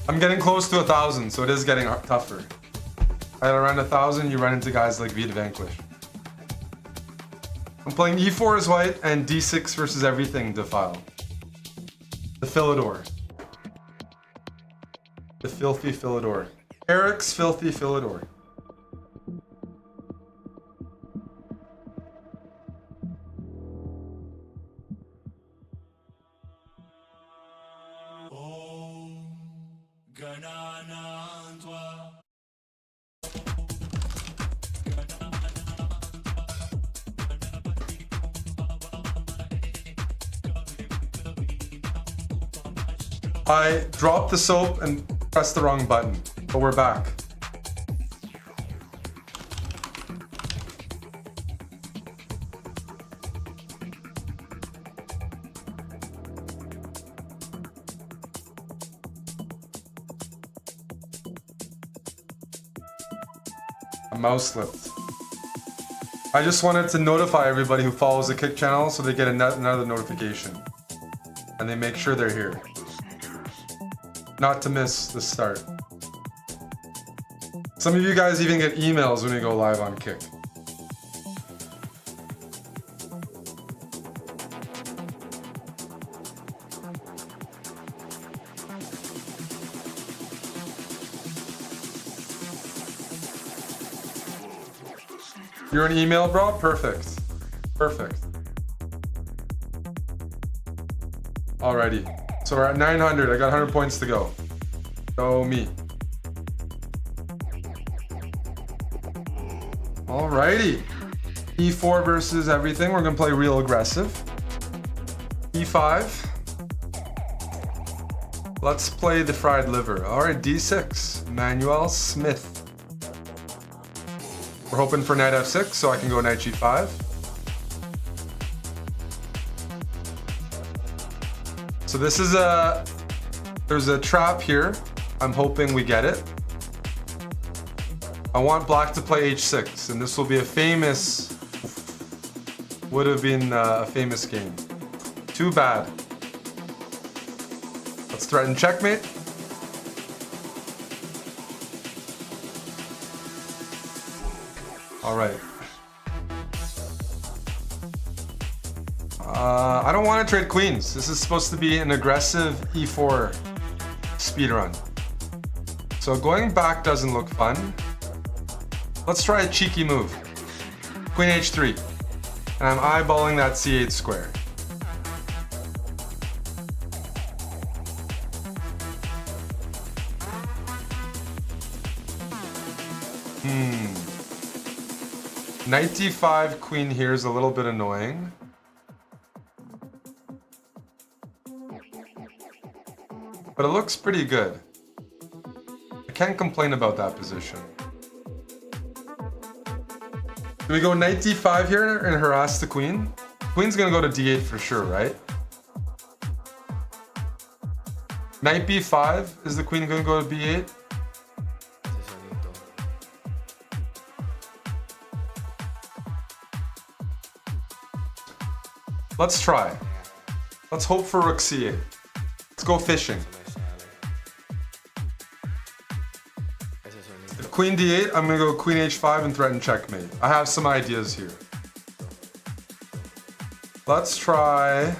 I'm getting close to 1,000, so it is getting tougher. At around 1,000, you run into guys like Vita Vanquish. I'm playing E4 as white and D6 versus everything defile. The Philidor. The filthy Philidor. Eric's filthy Philidor. I dropped the soap and pressed the wrong button, but we're back. A mouse slipped. I just wanted to notify everybody who follows the Kick channel so they get another notification. And they make sure they're here. Not to miss the start. Some of you guys even get emails when we go live on Kick. You're an email, bro? Perfect. Perfect. Alrighty. So we're at 900. I got 100 points to go. So me. Alrighty. E4 versus everything. We're gonna play real aggressive. E5. Let's play the fried liver. Alright, D6. Manuel Smith. We're hoping for knight F6 so I can go knight G5. So this is there's a trap here. I'm hoping we get it. I want black to play H6, and this will be a famous, would have been a famous game. Too bad. Let's threaten checkmate. All right. I don't want to trade queens. This is supposed to be an aggressive E4 speedrun. So going back doesn't look fun. Let's try a cheeky move. Queen H3. And I'm eyeballing that C8 square. Knight D5, queen here is a little bit annoying. But it looks pretty good. I can't complain about that position. Do we go knight D5 here and harass the queen? Queen's gonna go to D8 for sure, right? Knight B5, is the queen gonna go to B8? Let's try. Let's hope for rook C8. Let's go fishing. If queen D8, I'm gonna go queen H5 and threaten checkmate. I have some ideas here. Let's try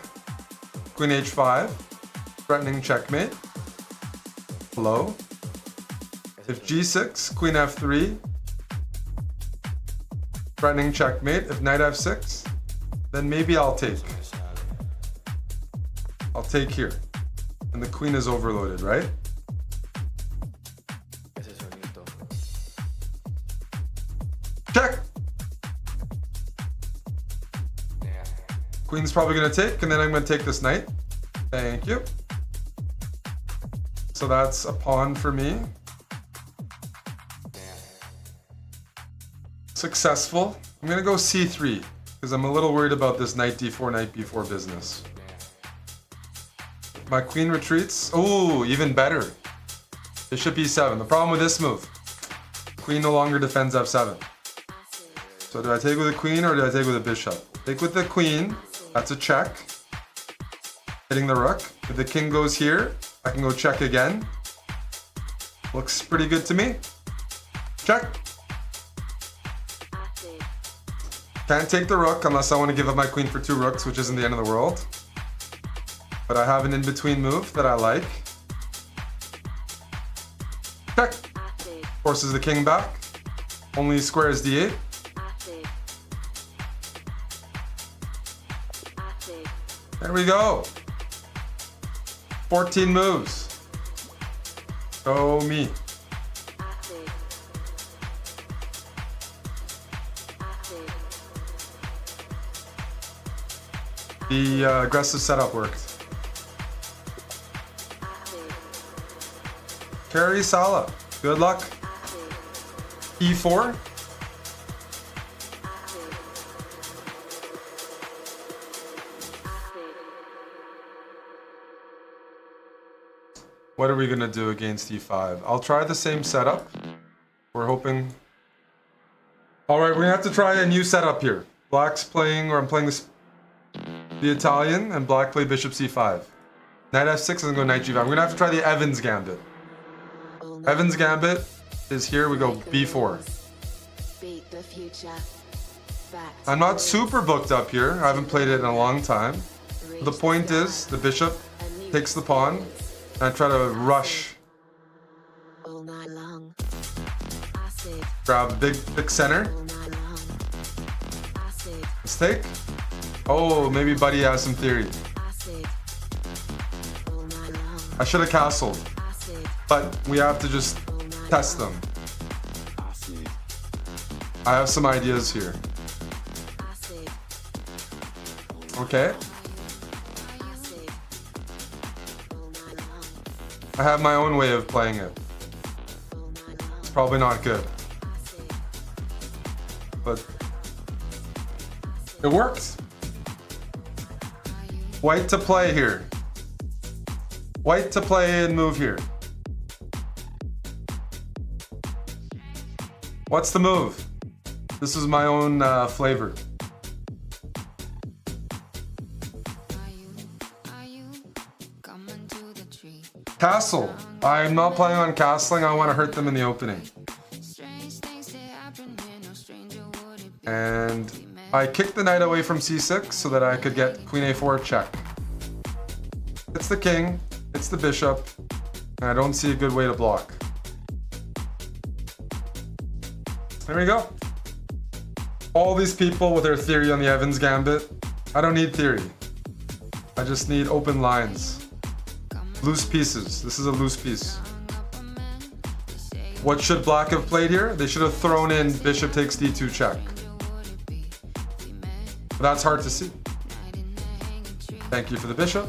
queen H5, threatening checkmate. Hello. If G6, queen F3, threatening checkmate. If knight F6, then maybe I'll take. I'll take here. And the queen is overloaded, right? Check! Queen's probably gonna take, and then I'm gonna take this knight. Thank you. So that's a pawn for me. Successful. I'm gonna go C3. Because I'm a little worried about this knight d4, knight b4 business. My queen retreats. Oh, even better. Bishop e7. The problem with this move, queen no longer defends f7. So do I take with a queen or do I take with a bishop? Take with the queen. That's a check. Hitting the rook. If the king goes here, I can go check again. Looks pretty good to me. Check. Can't take the rook unless I want to give up my queen for 2 rooks, which isn't the end of the world. But I have an in-between move that I like. Check. Forces the king back. Only squares d8. There we go. 14 moves. Go me. The aggressive setup worked. Carry Sala. Good luck. E4. What are we going to do against E5? I'll try the same setup. We're hoping... Alright, we're going to have to try a new setup here. Black's playing, or I'm playing the Italian, and black play bishop c5. Knight f6 and go knight g5. We're going to have to try the Evans gambit. Evans gambit is here. We go b4. I'm not super booked up here. I haven't played it in a long time. The point is, the bishop takes the pawn, and I try to rush. Grab a big center. Mistake. Oh, maybe Buddy has some theory. I should have castled. But we have to just test them. I have some ideas here. Okay. I have my own way of playing it. It's probably not good. But it worked. White to play here. White to play and move here. What's the move? This is my own flavor. Castle. I'm not planning on castling. I want to hurt them in the opening. And I kicked the knight away from c6 so that I could get queen a4 check. It's the king. It's the bishop. And I don't see a good way to block. There we go. All these people with their theory on the Evans gambit. I don't need theory. I just need open lines. Loose pieces. This is a loose piece. What should black have played here? They should have thrown in bishop takes d2 check. But that's hard to see. Thank you for the bishop.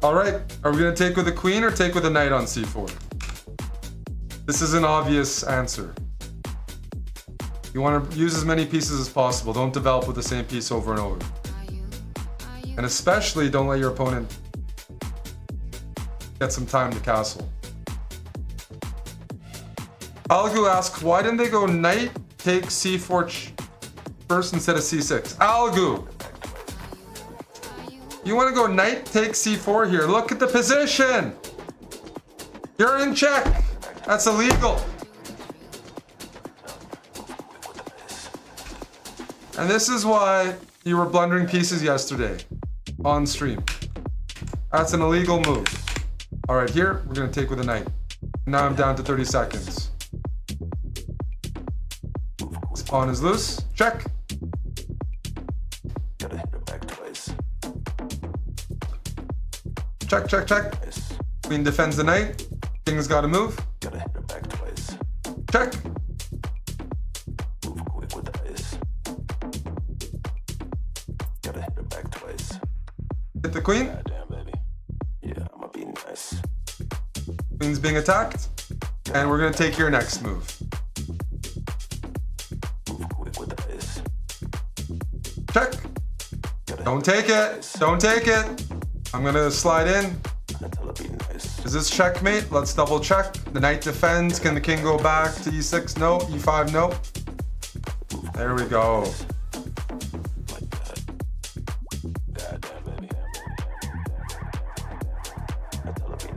Alright, are we going to take with the queen or take with the knight on c4? This is an obvious answer. You want to use as many pieces as possible. Don't develop with the same piece over and over. And especially don't let your opponent get some time to castle. Algu asks, why didn't they go knight take c4 first instead of c6? Algu! You want to go knight take c4 here. Look at the position! You're in check! That's illegal. And this is why you were blundering pieces yesterday on stream. That's an illegal move. All right, here we're gonna take with a knight. Now I'm down to 30 seconds. This pawn is loose. Check. Check, check, check. Queen defends the knight. King's got to move. Check. Move quick with the ice. Gotta hit her back twice. Hit the queen. Goddamn, baby. Yeah, I'ma be nice. Queen's being attacked. And we're gonna take your next move. Move quick with the ice. Check. Don't take it. Don't take it. I'm gonna slide in. Until I be nice. Is this checkmate? Let's double check. The knight defends. Can the king go back to e6? No. e5? No. There we go. Like that. Goddamn, baby. Until I be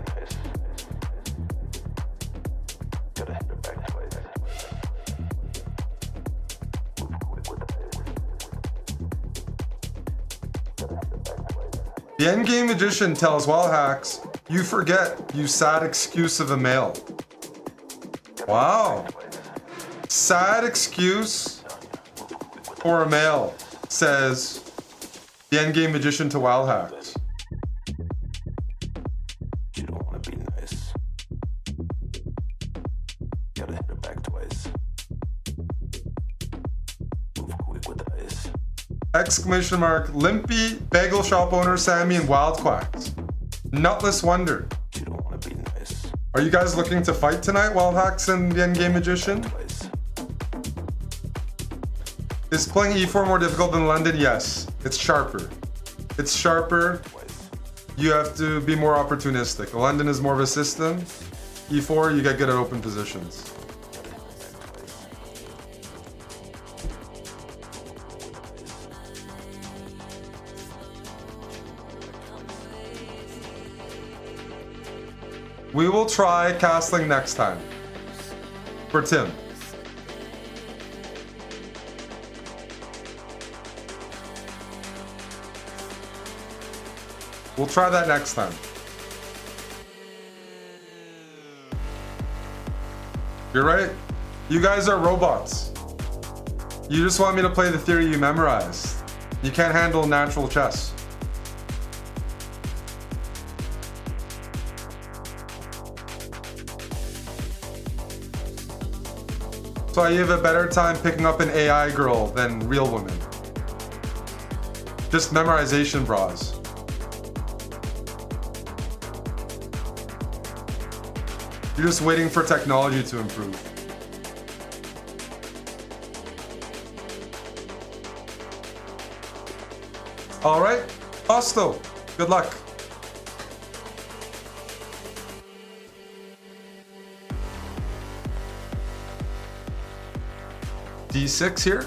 The Endgame magician tells Wild Hacks, you forget, you sad excuse of a male. Wow. Sad excuse for a male, says the Endgame magician to Wild Hacks. You don't wanna be nice. Gotta hit her back twice. Move quick with the ice. Exclamation mark, Limpy, bagel shop owner Sammy, and Wild Quacks. Nutless Wonder. You don't wanna be nice. Are you guys looking to fight tonight, Wild Hacks and the Endgame magician? Twice. Is playing E4 more difficult than London? Yes. It's sharper. It's sharper. Twice. You have to be more opportunistic. London is more of a system. E4, you get good at open positions. We will try castling next time. For Tim. We'll try that next time. You're right. You guys are robots. You just want me to play the theory you memorized. You can't handle natural chess. So you have a better time picking up an AI girl than real women. Just memorization bras. You're just waiting for technology to improve. All right, Osto, good luck. D6 here.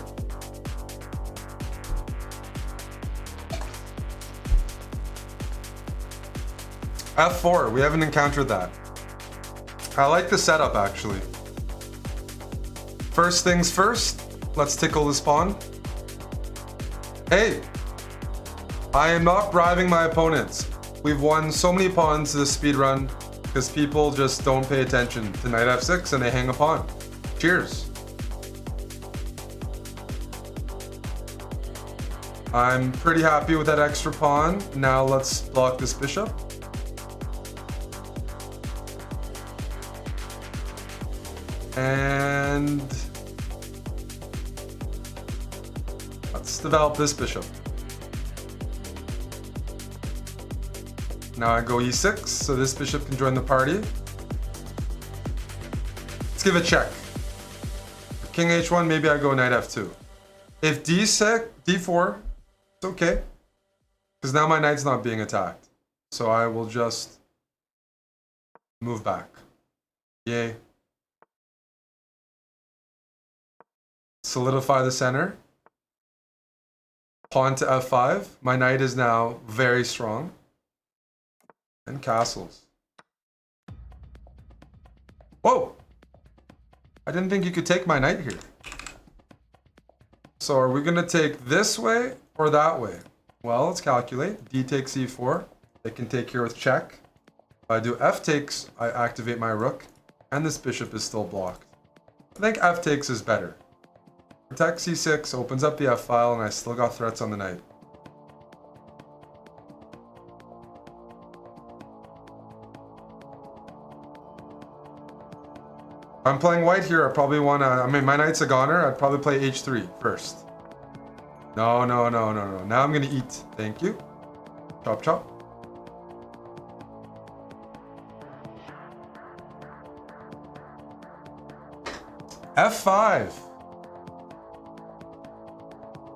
F4, we haven't encountered that. I like the setup actually. First things first, let's tickle this pawn. Hey, I am not bribing my opponents. We've won so many pawns to the speedrun because people just don't pay attention to knight f6 and they hang a pawn. Cheers. I'm pretty happy with that extra pawn. Now let's block this bishop. And let's develop this bishop. Now I go e6, so this bishop can join the party. Let's give a check. King h1, maybe I go knight f2. If d6, d4, it's okay. Because now my knight's not being attacked. So I will just move back. Yay. Solidify the center. Pawn to f5. My knight is now very strong. And castles. Whoa! I didn't think you could take my knight here. So are we going to take this way or that way? Well, let's calculate. D takes e4. They can take here with check. If I do f takes, I activate my rook. And this bishop is still blocked. I think f takes is better. Protect c6, opens up the f-file, and I still got threats on the knight. If I'm playing white here, I probably want to... I mean, my knight's a goner. I'd probably play h3 first. No. Now I'm going to eat. Thank you. Chop, chop. f5.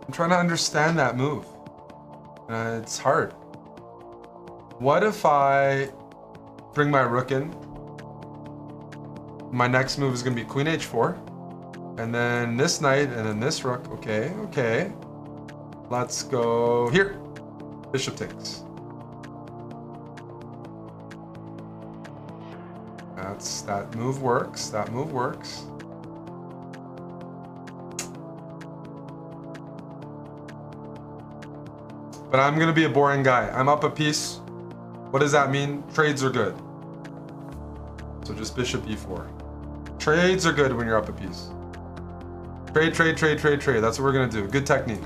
I'm trying to understand that move. It's hard. What if I bring my rook in? My next move is going to be queen h4. And then this knight, and then this rook. Okay. Let's go here. Bishop takes. That move works. That move works. but I'm gonna be a boring guy. I'm up a piece. What does that mean? Trades are good. So just bishop e4. Trades are good when you're up a piece. Trade, trade, trade, trade, trade. That's what we're gonna do. Good technique.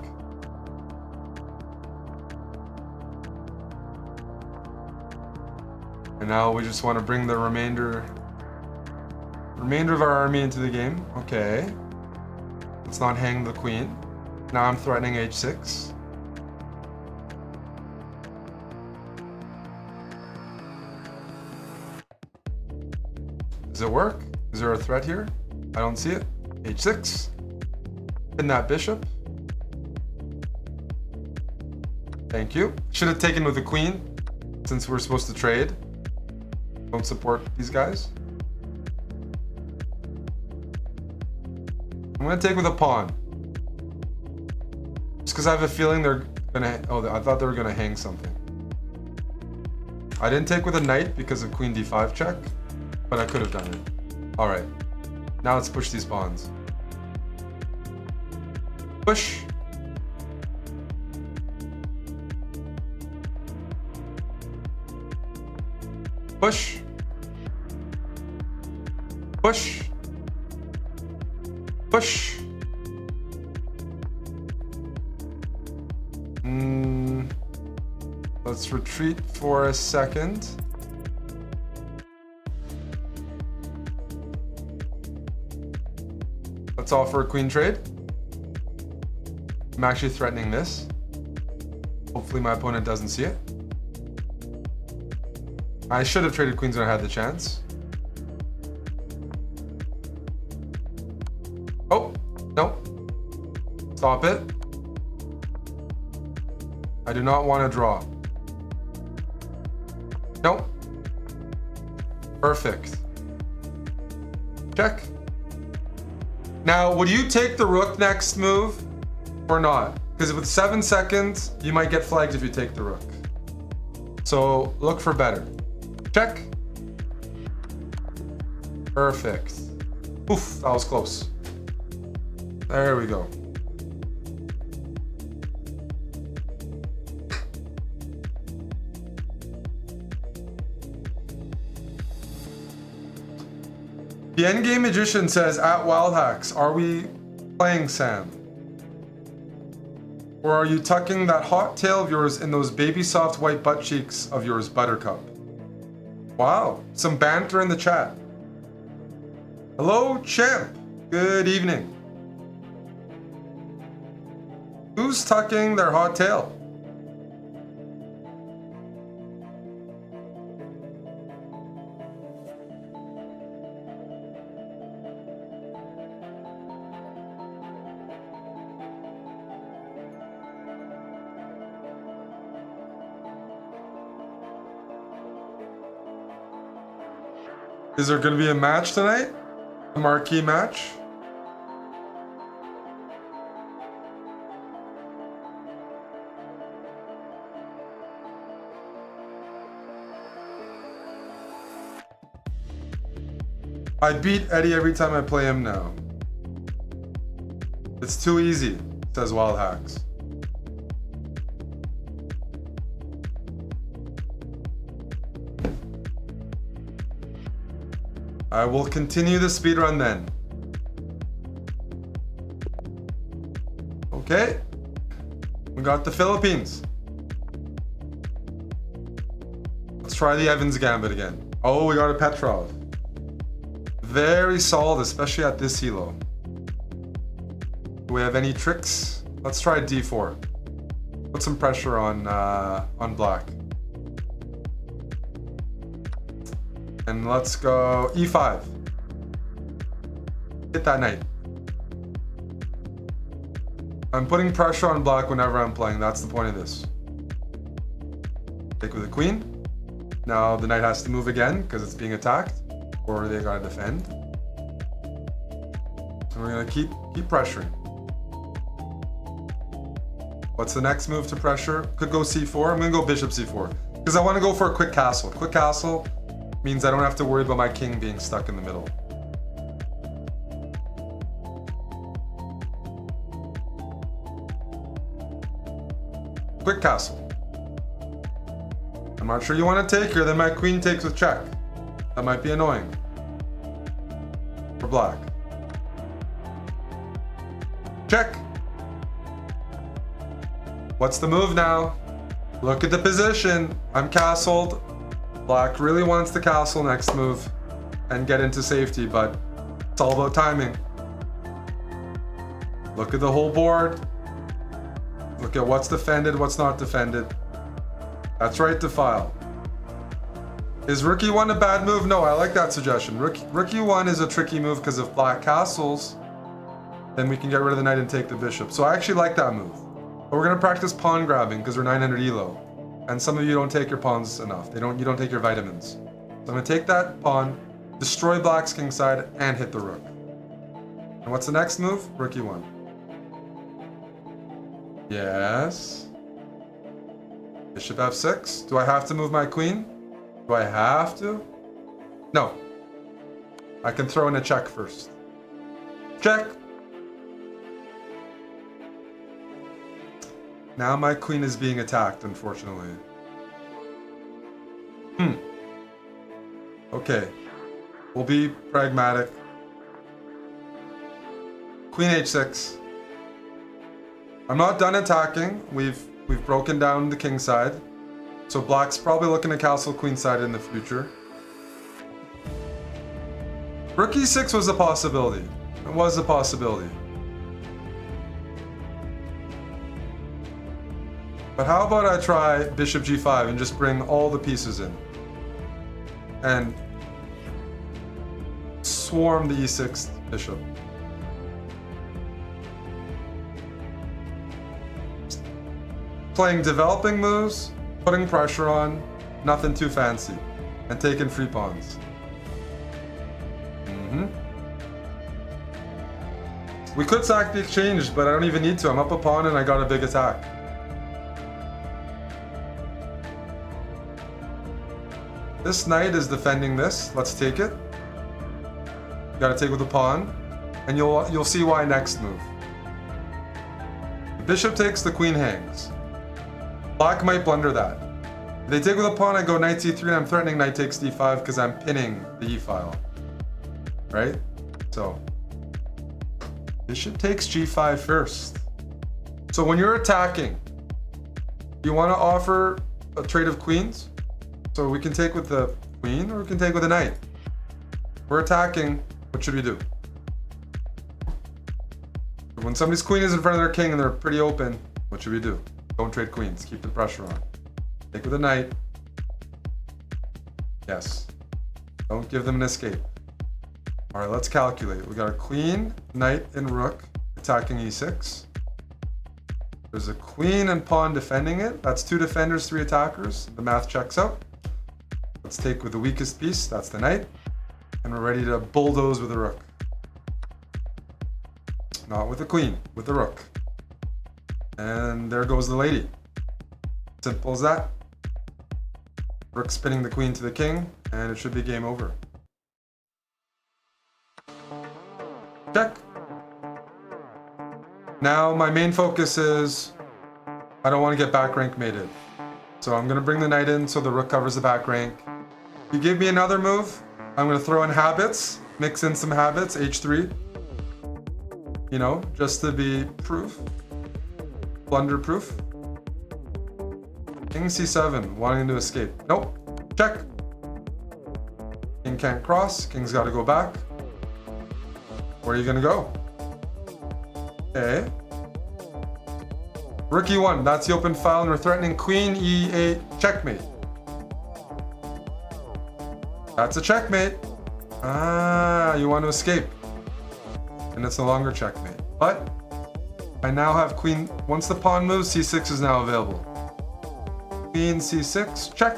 And now we just want to bring the remainder of our army into the game. Okay. Let's not hang the queen. Now I'm threatening h6. Does it work? Is there a threat here? I don't see it. h6. Pin that bishop. Thank you. Should have taken with the queen, since we're supposed to trade. Don't support these guys. I'm gonna take with a pawn. Just because I have a feeling they're gonna, oh, I thought they were gonna hang something. I didn't take with a knight because of queen d5 check, but I could have done it. All right, now let's push these pawns. Push. Push. Push. Push. Let's retreat for a second. Let's offer a queen trade. I'm actually threatening this. Hopefully my opponent doesn't see it. I should have traded queens when I had the chance. Oh, no. Stop it. I do not want to draw. Nope. Perfect. Check. Now, would you take the rook next move or not? Because with 7 seconds, you might get flagged if you take the rook. So look for better. Check. Perfect. Oof, that was close. There we go. The Endgame Magician says, at Wild Hacks, are we playing Sam? Or are you tucking that hot tail of yours in those baby soft white butt cheeks of yours, Buttercup? Wow, some banter in the chat. Hello, champ. Good evening. Who's tucking their hot tail? Is there going to be a match tonight? A marquee match? I beat Eddie every time I play him now. It's too easy, says Wild Hacks. I will continue the speedrun then. Okay. We got the Philippines. Let's try the Evans Gambit again. Oh, we got a Petrov. Very solid, especially at this elo. Do we have any tricks? Let's try d4. Put some pressure on black. And let's go e5. Hit that knight. I'm putting pressure on black whenever I'm playing. That's the point of this. Take with the queen. Now the knight has to move again because it's being attacked, or they gotta defend. So we're gonna keep pressuring. What's the next move to pressure? Could go c4. I'm gonna go bishop c4 because I want to go for a quick castle. Quick castle means I don't have to worry about my king being stuck in the middle. Quick castle. I'm not sure you want to take her, then my queen takes with check. That might be annoying. For black. Check. What's the move now? Look at the position. I'm castled. Black really wants the castle next move and get into safety, but it's all about timing. Look at the whole board. Look at what's defended, what's not defended. That's right to file. Is rook e1 a bad move? No, I like that suggestion. Rook e1 is a tricky move because if black castles, then we can get rid of the knight and take the bishop. So I actually like that move. But we're gonna practice pawn grabbing because we're 900 elo. And some of you don't take your pawns enough. You don't take your vitamins. So I'm gonna take that pawn, destroy black's kingside, and hit the rook. And what's the next move? Rook e1. Yes. Bishop f6. Do I have to move my queen? Do I have to? No. I can throw in a check first. Check. Now my queen is being attacked, unfortunately. Okay. We'll be pragmatic. Queen h6. I'm not done attacking. We've broken down the king side. So black's probably looking to castle queen side in the future. Rook e6 was a possibility. It was a possibility. But how about I try bishop g5 and just bring all the pieces in? And swarm the e6 bishop. Playing developing moves, putting pressure on, nothing too fancy, and taking free pawns. We could sack the exchange, but I don't even need to. I'm up a pawn and I got a big attack. This knight is defending this. Let's take it. You gotta take with the pawn, and you'll see why next move. The bishop takes, the queen hangs. Black might blunder that. If they take with a pawn, I go knight c3, and I'm threatening knight takes d5 because I'm pinning the e file. Right? So, bishop takes g5 first. So when you're attacking, you want to offer a trade of queens. So we can take with the queen, or we can take with a knight. We're attacking, what should we do? When somebody's queen is in front of their king and they're pretty open, what should we do? Don't trade queens, keep the pressure on. Take with a knight. Yes. Don't give them an escape. All right, let's calculate. We got a queen, knight, and rook attacking e6. There's a queen and pawn defending it. That's 2 defenders, 3 attackers. The math checks out. Let's take with the weakest piece, that's the knight. And we're ready to bulldoze with the rook. Not with the queen, with the rook. And there goes the lady. Simple as that. Rook spinning the queen to the king, and it should be game over. Check. Now my main focus is I don't want to get back rank mated. So I'm going to bring the knight in so the rook covers the back rank. If you give me another move, I'm going to throw in habits, mix in some habits, h3. You know, just to be proof. Blunder proof. King c7, wanting to escape. Nope. Check. King can't cross. King's got to go back. Where are you going to go? Okay. Rook e1, that's the open file, and we're threatening queen e8, checkmate. That's a checkmate. Ah, you want to escape. And it's no longer checkmate. But I now have queen, once the pawn moves, c6 is now available. Queen c6, check.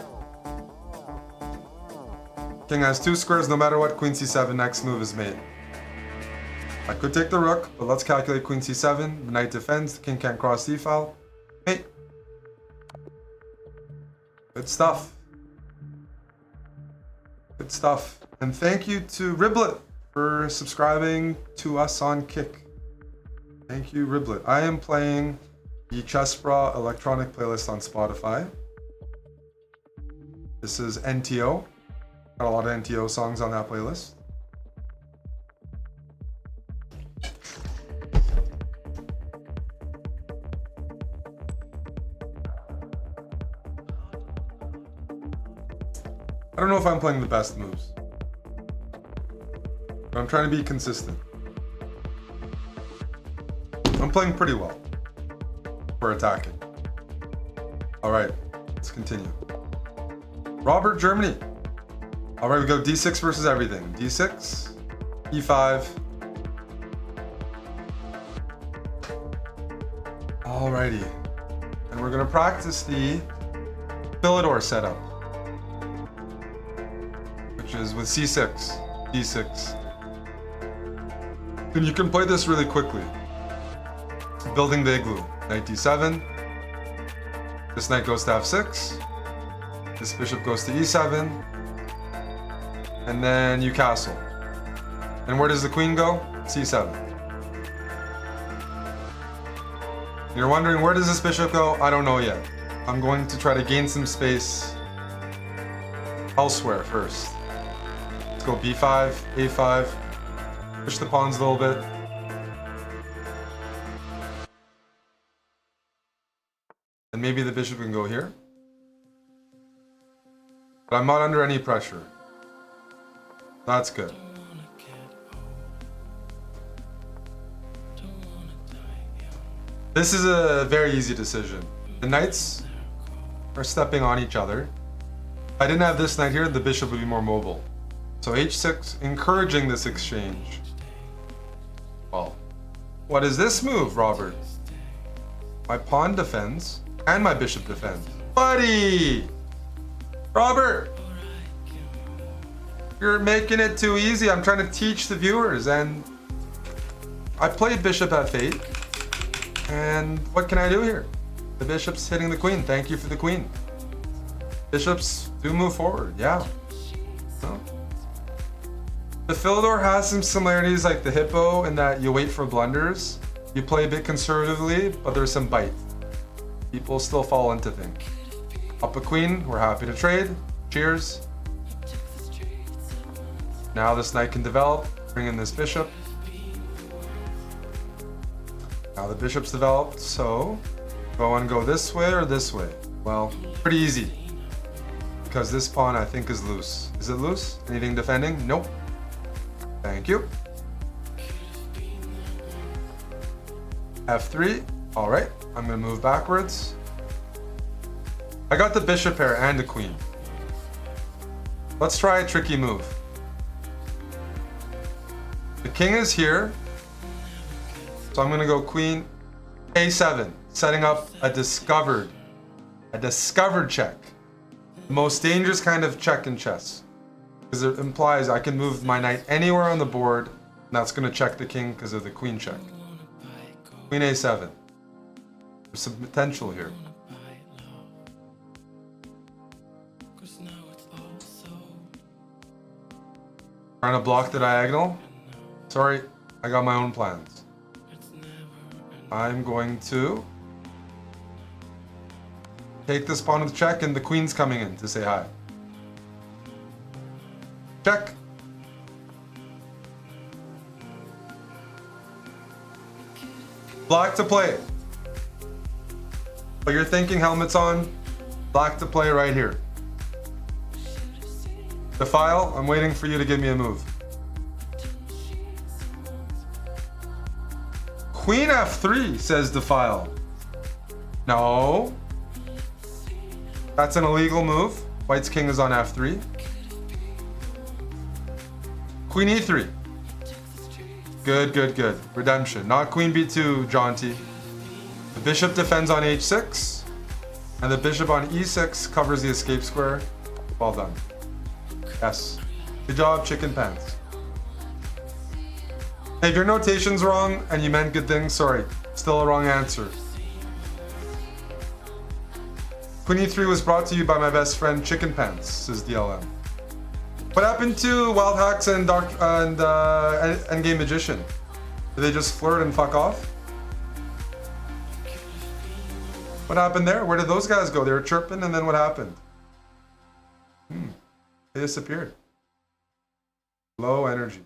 King has 2 squares no matter what, queen c7, next move is made. I could take the rook, but let's calculate queen c7. The knight defends, the king can't cross the file. Mate. Good stuff. Good stuff. And thank you to Riblet for subscribing to us on Kick. Thank you, Riblet. I am playing the chessbrah electronic playlist on Spotify. This is NTO. Got a lot of NTO songs on that playlist. I don't know if I'm playing the best moves, but I'm trying to be consistent. I'm playing pretty well for attacking. All right, let's continue. Robert, Germany. All right, we go D6 versus everything. D6, E5. Alrighty, and we're gonna practice the Philidor setup, which is with C6, D6. And you can play this really quickly. Building the igloo. Knight D7. This knight goes to F6. This bishop goes to E7. And then you castle. And where does the queen go? C7. You're wondering, where does this bishop go? I don't know yet. I'm going to try to gain some space elsewhere first. Let's go B5, A5. Push the pawns a little bit. And maybe the bishop can go here. But I'm not under any pressure. That's good. This is a very easy decision. The knights are stepping on each other. If I didn't have this knight here, the bishop would be more mobile. So H6, encouraging this exchange. Well, what is this move, Robert? My pawn defends, and my bishop defends. Buddy! Robert! You're making it too easy. I'm trying to teach the viewers, and I played bishop f8, and what can I do here? The bishop's hitting the queen. Thank you for the queen. Bishops do move forward, yeah. No. The Philidor has some similarities like the hippo in that you wait for blunders. You play a bit conservatively, but there's some bite. People still fall into things. Up a queen, we're happy to trade. Cheers. Now this knight can develop, bring in this bishop. Now the bishop's developed, so go and go this way or this way. Well, pretty easy. Because this pawn I think is loose. Is it loose? Anything defending? Nope. Thank you. F3. All right, I'm gonna move backwards. I got the bishop pair and the queen. Let's try a tricky move. The king is here, so I'm gonna go queen A7, setting up a discovered check. The most dangerous kind of check in chess, because it implies I can move my knight anywhere on the board, and that's gonna check the king because of the queen check. Queen A7. There's some potential here. Trying to block the diagonal. Sorry, I got my own plans. I'm going to take this pawn with check, and the queen's coming in to say hi. Check. Black to play. But you're thinking helmet's on. Black to play right here. The file, I'm waiting for you to give me a move. Queen F3, says Defile. No. That's an illegal move. White's king is on F3. Queen E3. Good, good, good. Redemption. Not Queen B2, jaunty. The bishop defends on H6. And the bishop on E6 covers the escape square. Well done. Yes. Good job, chicken pants. Hey, if your notation's wrong and you meant good things, sorry. Still a wrong answer. Queen E3 was brought to you by my best friend Chicken Pants, says DLM. What happened to Wild Hacks and Endgame Magician? Did they just flirt and fuck off? What happened there? Where did those guys go? They were chirping, and then what happened? They disappeared. Low energy.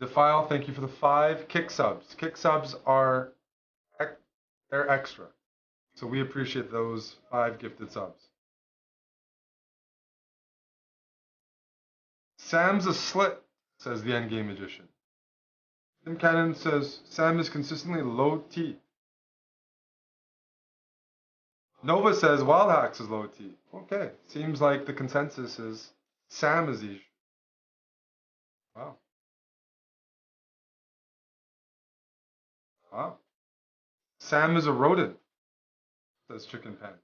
Defile, thank you for the 5. Kick subs. Kick subs are they're extra. So we appreciate those 5 gifted subs. Sam's a slit, says the Endgame Magician. Tim Cannon says Sam is consistently low T. Nova says Wild Hacks is low T. Okay, seems like the consensus is Sam is the issue. Wow. Wow. Sam is a rodent, says Chicken Pants.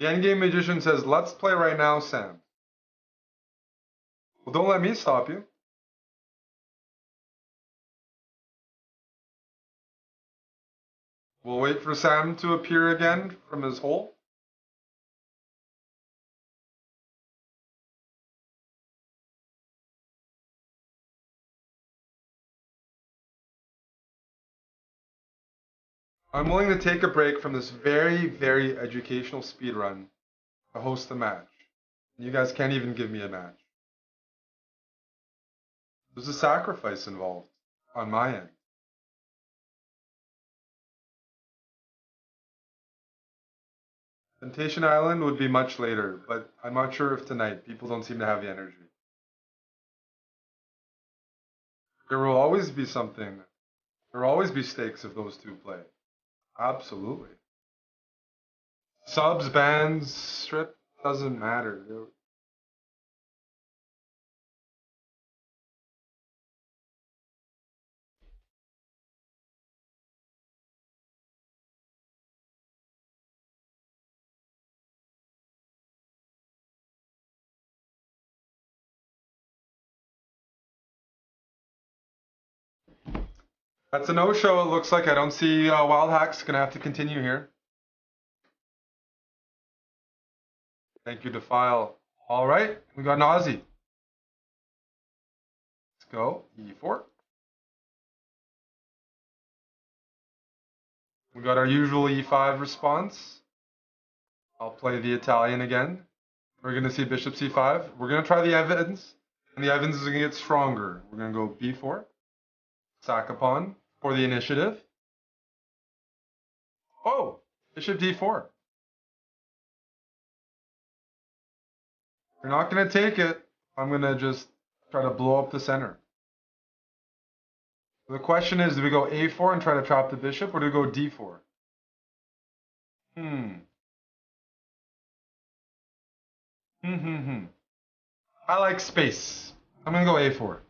The Endgame Magician says, let's play right now, Sam. Well, don't let me stop you. We'll wait for Sam to appear again from his hole. I'm willing to take a break from this very, very educational speedrun to host a match. You guys can't even give me a match. There's a sacrifice involved on my end. Temptation Island would be much later, but I'm not sure if tonight. People don't seem to have the energy. There will always be something. There will always be stakes if those two play. Absolutely. Subs, bans, strip, doesn't matter. That's a no-show, it looks like. I don't see Wild Hacks. Gonna have to continue here. Thank you, Defile. All right, we got an Aussie. Let's go, E4. We got our usual E5 response. I'll play the Italian again. We're gonna see Bishop C5. We're gonna try the Evans, and the Evans is gonna get stronger. We're gonna go B4, sack a pawn for the initiative. Oh, Bishop D4. You're not gonna take it. I'm gonna just try to blow up the center. The question is, do we go A4 and try to trap the bishop, or do we go D4? I like space. I'm gonna go A4.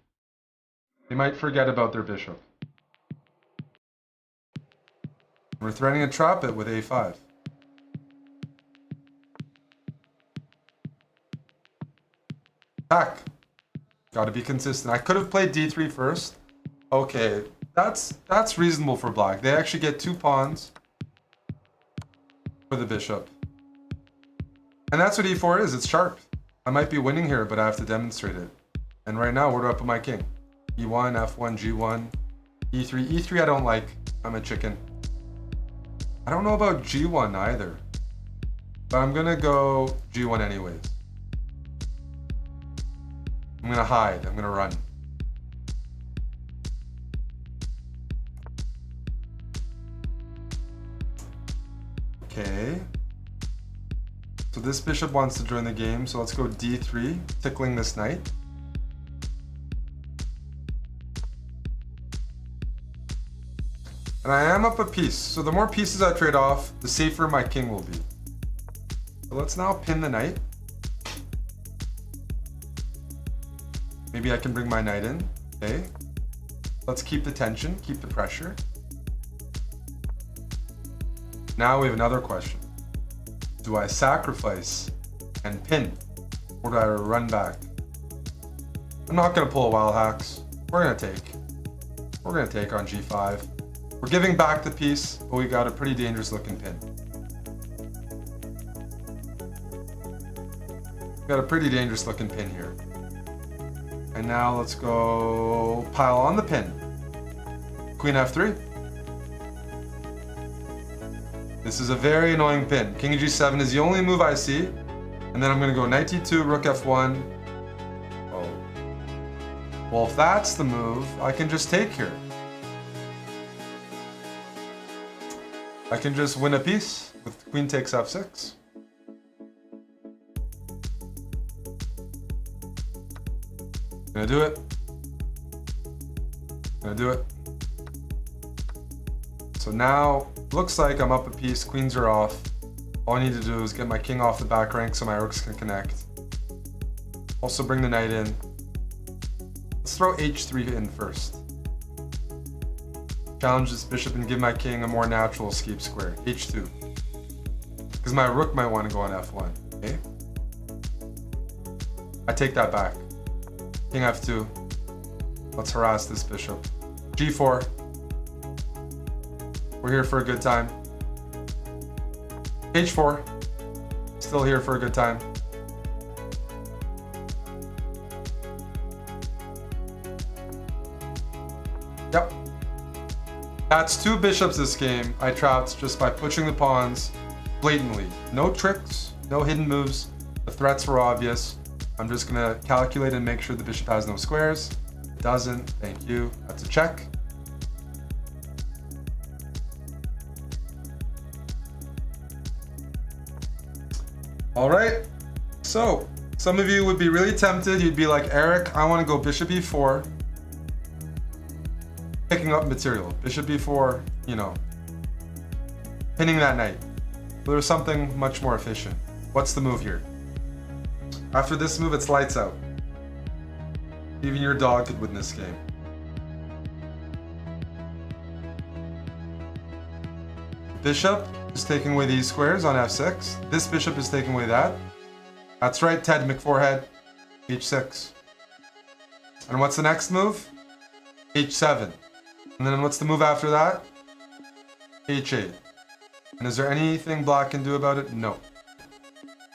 They might forget about their bishop. We're threatening to trap it with A5. Attack. Gotta be consistent. I could have played D3 first. Okay, that's reasonable for black. They actually get 2 pawns for the bishop. And that's what E4 is, it's sharp. I might be winning here, but I have to demonstrate it. And right now, where do I put my king? E1, F1, G1, E3. E3 I don't like, I'm a chicken. I don't know about G1 either. But I'm gonna go G1 anyways. I'm gonna hide, I'm gonna run. Okay. So this bishop wants to join the game, so let's go D3, tickling this knight. And I am up a piece, so the more pieces I trade off, the safer my king will be. So let's now pin the knight. Maybe I can bring my knight in, okay. Let's keep the tension, keep the pressure. Now we have another question. Do I sacrifice and pin, or do I run back? I'm not gonna pull a Wild Hacks. We're gonna take. We're gonna take on g5. We're giving back the piece, but we got a pretty dangerous looking pin. Got a pretty dangerous looking pin here. And now let's go pile on the pin. Queen f3. This is a very annoying pin. King g7 is the only move I see. And then I'm gonna go knight e2, rook f1. Oh. Well, if that's the move, I can just take here. I can just win a piece with queen takes f6. Gonna do it. Gonna do it. So now, looks like I'm up a piece, queens are off. All I need to do is get my king off the back rank so my rooks can connect. Also bring the knight in. Let's throw h3 in first. Challenge this bishop and give my king a more natural escape square. h2. Because my rook might want to go on f1. Okay? I take that back. King f2. Let's harass this bishop. g4. We're here for a good time. h4. Still here for a good time. Yep. That's two bishops this game I trapped just by pushing the pawns blatantly. No tricks, no hidden moves. The threats were obvious. I'm just gonna calculate and make sure the bishop has no squares. It doesn't, thank you. That's a check. All right, so some of you would be really tempted. You'd be like, Eric, I want to go bishop e4, picking up material. Bishop e4, you know, pinning that knight. But there's something much more efficient. What's the move here? After this move, it's lights out. Even your dog could win this game. Bishop is taking away these squares on f6. This bishop is taking away that. That's right, Ted McForehead. h6. And what's the next move? h7. And then what's the move after that? h8. And is there anything black can do about it? No.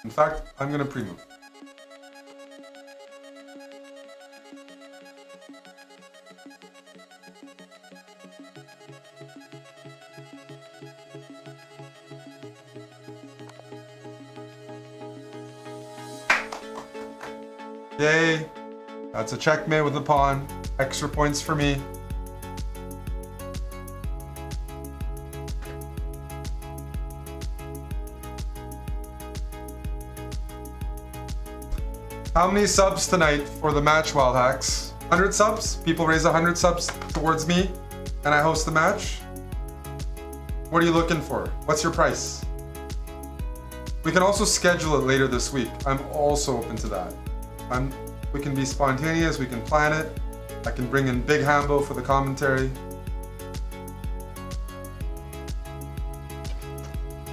In fact, I'm gonna pre-move. Yay, that's a checkmate with the pawn. Extra points for me. How many subs tonight for the match, Wild Hacks? 100 subs? People raise 100 subs towards me and I host the match? What are you looking for? What's your price? We can also schedule it later this week. I'm also open to that. We can be spontaneous, we can plan it. I can bring in Big Hambo for the commentary.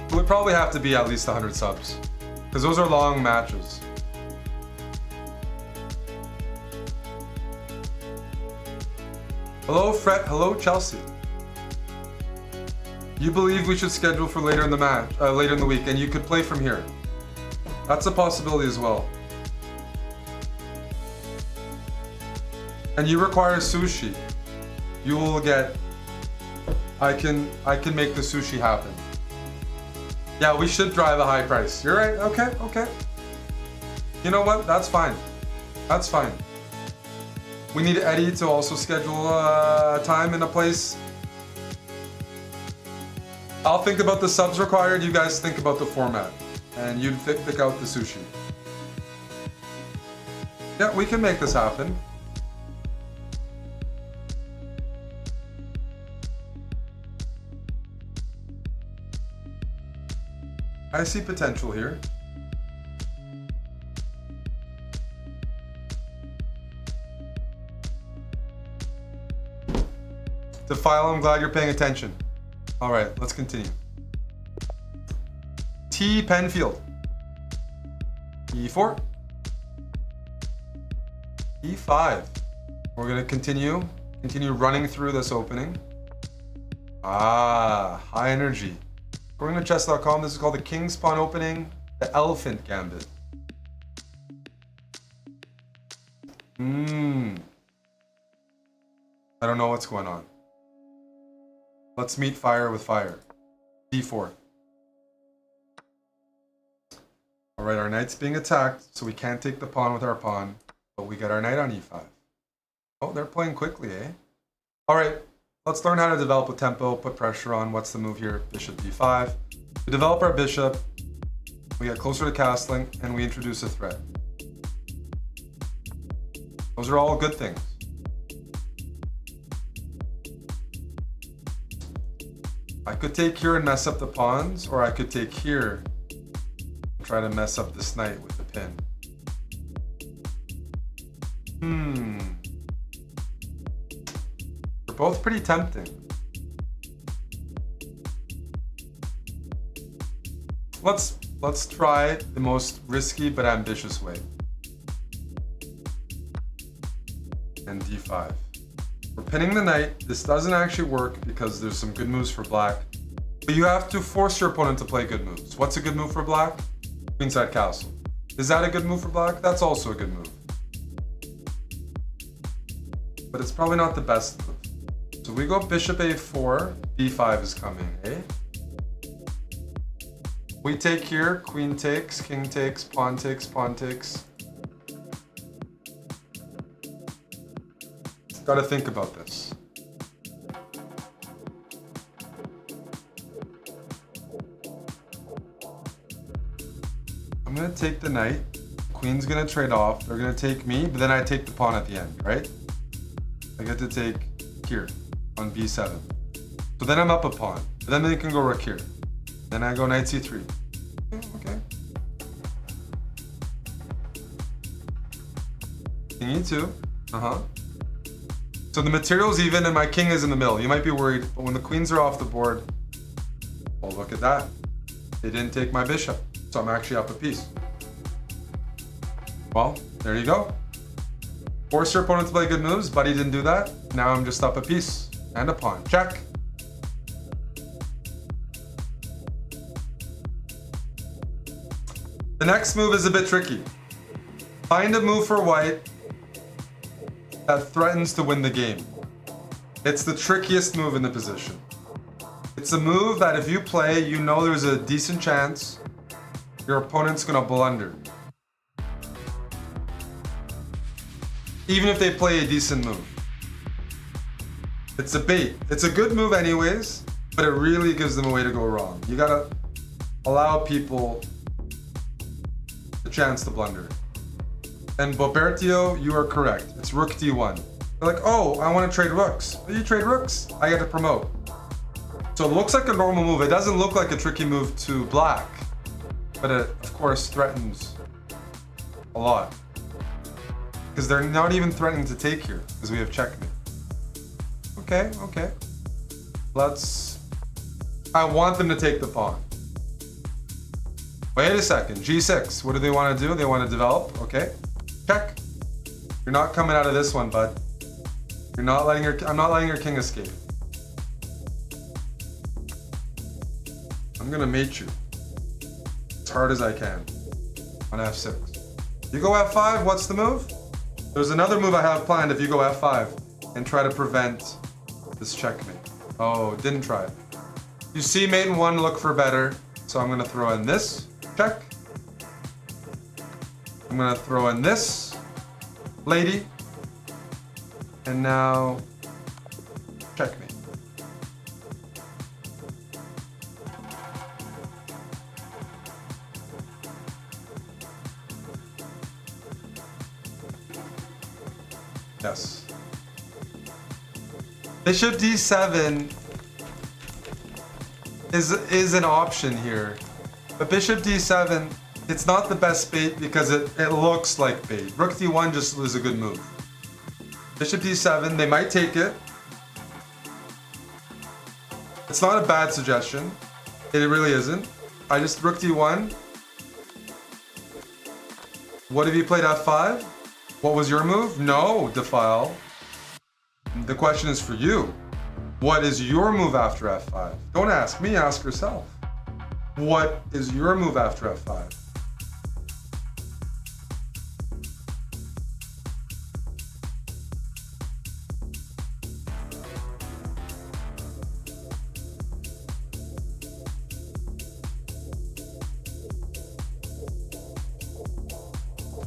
It would probably have to be at least 100 subs, because those are long matches. Hello Fred, hello Chelsea. You believe we should schedule for later in the match, later in the week, and you could play from here. That's a possibility as well. And you require sushi. You will get. I can make the sushi happen. Yeah, we should drive a high price. You're right. Okay, okay. You know what? That's fine. That's fine. We need Eddie to also schedule a time and a place. I'll think about the subs required. You guys think about the format, and you pick out the sushi. Yeah, we can make this happen. I see potential here. Defile, I'm glad you're paying attention. All right, let's continue. T. Penfield. E4. E5. We're gonna continue continue running through this opening. Ah, high energy. According to chess.com, this is called the King's Pawn opening, the Elephant Gambit. I don't know what's going on. Let's meet fire with fire. D4. Alright, our knight's being attacked, so we can't take the pawn with our pawn, but we get our knight on E5. Oh, they're playing quickly, eh? Alright, let's learn how to develop with tempo, put pressure on. What's the move here? Bishop D5. We develop our bishop, we get closer to castling, and we introduce a threat. Those are all good things. I could take here and mess up the pawns, or I could take here and try to mess up this knight with the pin. They're both pretty tempting. Let's try the most risky but ambitious way. And D5. We're pinning the knight. This doesn't actually work because there's some good moves for black. But you have to force your opponent to play good moves. What's a good move for black? Queenside castle. Is that a good move for black? That's also a good move. But it's probably not the best move. So we go bishop A4, B5 is coming, eh? We take here, queen takes, king takes, pawn takes, pawn takes. Gotta think about this. I'm gonna take the knight. Queen's gonna trade off. They're gonna take me, but then I take the pawn at the end, right? I get to take here on B7. So then I'm up a pawn. But then they can go rook here. Then I go knight C3. Okay. King E2. So the material's even and my king is in the middle. You might be worried, but when the queens are off the board, well, look at that. They didn't take my bishop, so I'm actually up a piece. Well, there you go. Force your opponent to play good moves, but he didn't do that. Now I'm just up a piece and a pawn. Check. The next move is a bit tricky. Find a move for white that threatens to win the game. It's the trickiest move in the position. It's a move that if you play, you know there's a decent chance your opponent's gonna blunder. Even if they play a decent move. It's a bait. It's a good move anyways, but it really gives them a way to go wrong. You gotta allow people the chance to blunder. And Bobertio, you are correct. It's rook d1. They're like, oh, I want to trade rooks. You trade rooks? I get to promote. So it looks like a normal move. It doesn't look like a tricky move to black, but it, of course, threatens a lot. Because they're not even threatening to take here, because we have checkmate. Okay. I want them to take the pawn. Wait a second, G6. What do they want to do? They want to develop, okay. Check. You're not coming out of this one, bud. I'm not letting your king escape. I'm gonna mate you as hard as I can on F6. You go F5, what's the move? There's another move I have planned if you go F5 and try to prevent this checkmate. Oh, didn't try it. You see mate in one, look for better. So I'm gonna throw in this, check. I'm gonna throw in this, lady. And now, checkmate. Yes. Bishop d7 is an option here. But bishop d7, it's not the best bait because it looks like bait. Rook d1 just is a good move. Bishop d7, they might take it. It's not a bad suggestion. It really isn't. I just rook d1. What have you played f5? What was your move? No, defile. The question is for you. What is your move after f5? Don't ask me, ask yourself. What is your move after f5?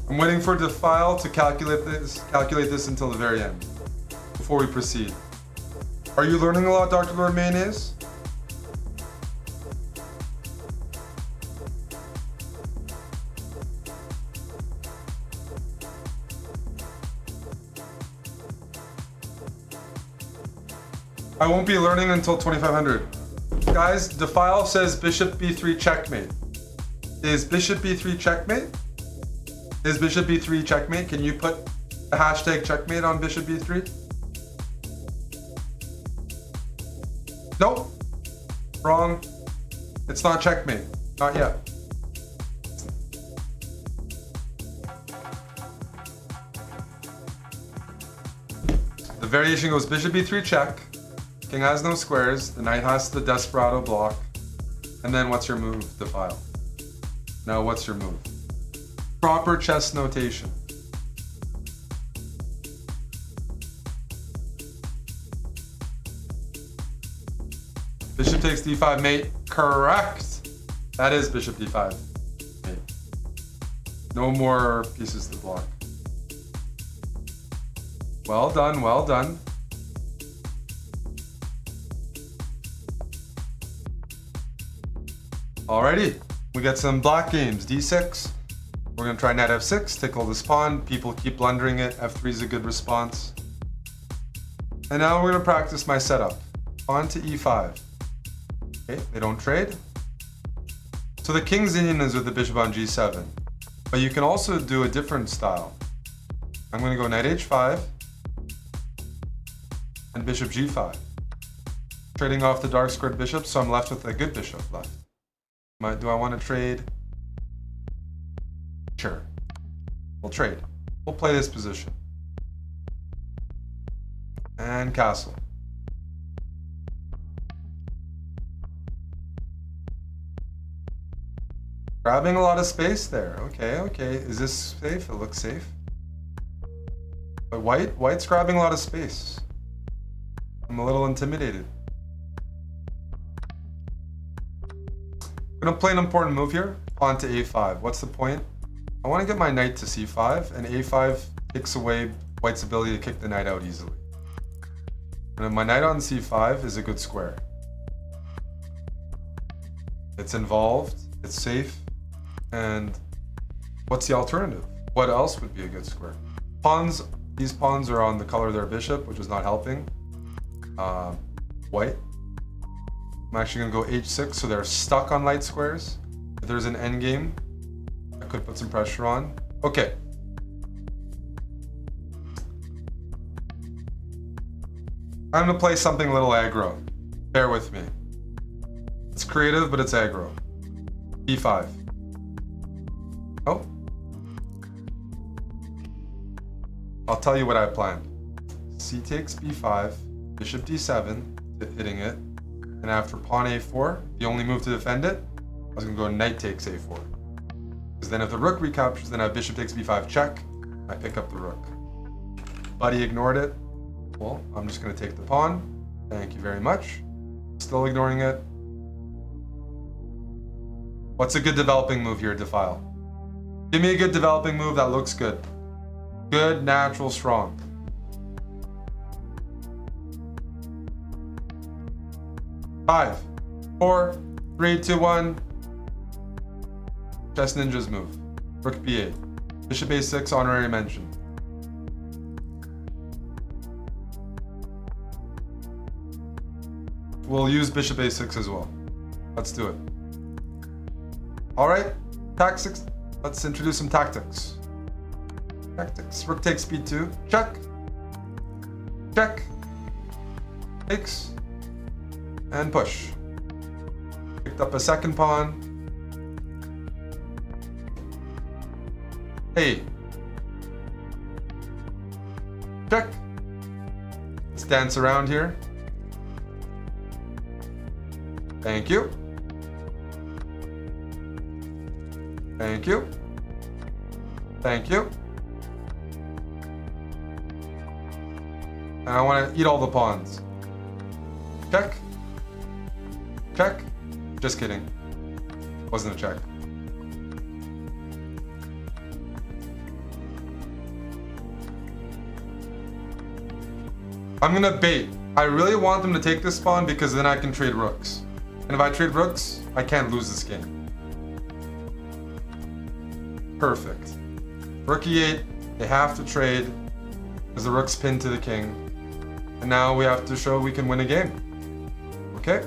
I'm waiting for Defile to calculate this until the very end, before we proceed. Are you learning a lot, Dr. Lord Mayonnaise? I won't be learning until 2500. Guys, Defile says bishop b3 checkmate. Is bishop b3 checkmate? Is bishop b3 checkmate? Can you put a hashtag checkmate on bishop b3? Nope. Wrong. It's not checkmate. Not yet. The variation goes bishop b3 check. King has no squares. The knight has the desperado block. And then what's your move? Defile. Now what's your move? Proper chess notation. Bishop takes d5, mate. Correct. That is bishop d5, mate. No more pieces to block. Well done, well done. Alrighty, we got some black games. d6. We're gonna try knight f6, tickle this pawn. People keep blundering it. f3 is a good response. And now we're gonna practice my setup. Pawn to e5. Okay, they don't trade. So the king's Indian is with the bishop on g7. But you can also do a different style. I'm gonna go knight h5 and bishop g5. Trading off the dark squared bishop, so I'm left with a good bishop left. Do I want to trade? Sure. We'll trade. We'll play this position. And castle. Grabbing a lot of space there. Okay, okay. Is this safe? It looks safe. But white's grabbing a lot of space. I'm a little intimidated. I'm gonna play an important move here. Pawn to a5. What's the point? I want to get my knight to c5, and a5 takes away white's ability to kick the knight out easily. And my knight on c5 is a good square. It's involved, it's safe, and what's the alternative? What else would be a good square? Pawns, these pawns are on the color of their bishop, which is not helping white. I'm actually gonna go h6, so they're stuck on light squares. If there's an endgame, I could put some pressure on. Okay. I'm gonna play something a little aggro. Bear with me. It's creative, but it's aggro. e5. Oh. I'll tell you what I planned. C takes b5, bishop d7, hitting it. And after pawn a4, the only move to defend it, I was gonna go knight takes a4. Because then if the rook recaptures, then I have bishop takes b5 check, I pick up the rook. Buddy ignored it. Well, I'm just gonna take the pawn. Thank you very much. Still ignoring it. What's a good developing move here, Defile? Give me a good developing move that looks good. Good, natural, strong. Five, 4, 3, 2, 1. Chess Ninja's move. Rook b8. Bishop a6, honorary mention. We'll use bishop a6 as well. Let's do it. All right, tactics. Let's introduce some tactics. Tactics. Rook takes b2. Check. Check. Takes. And push. Picked up a second pawn. Hey. Check. Let's dance around here. Thank you. Thank you. Thank you. And I want to eat all the pawns. Check. Check. Just kidding. Wasn't a check. I'm gonna bait. I really want them to take this pawn because then I can trade rooks. And if I trade rooks, I can't lose this game. Perfect. Rook e8, they have to trade because the rook's pinned to the king. And now we have to show we can win a game. Okay?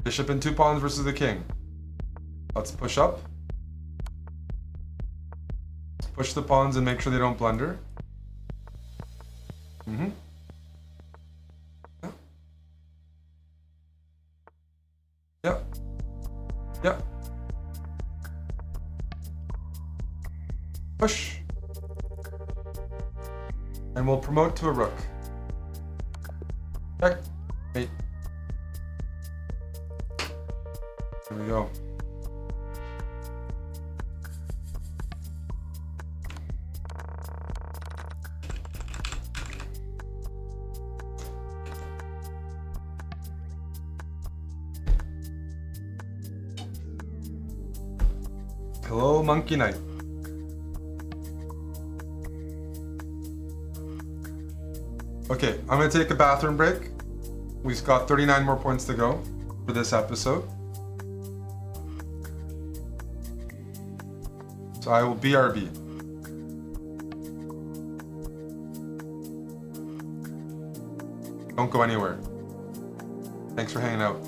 Bishop and 2 pawns versus the king. Let's push up. Let's push the pawns and make sure they don't blunder. Mm-hmm. Yeah. Yeah. Yeah. Push. And we'll promote to a rook. Checkmate. There we go. Hello, Monkey Knight. Okay, I'm gonna take a bathroom break. We've got 39 more points to go for this episode. So I will BRB. Don't go anywhere. Thanks for hanging out.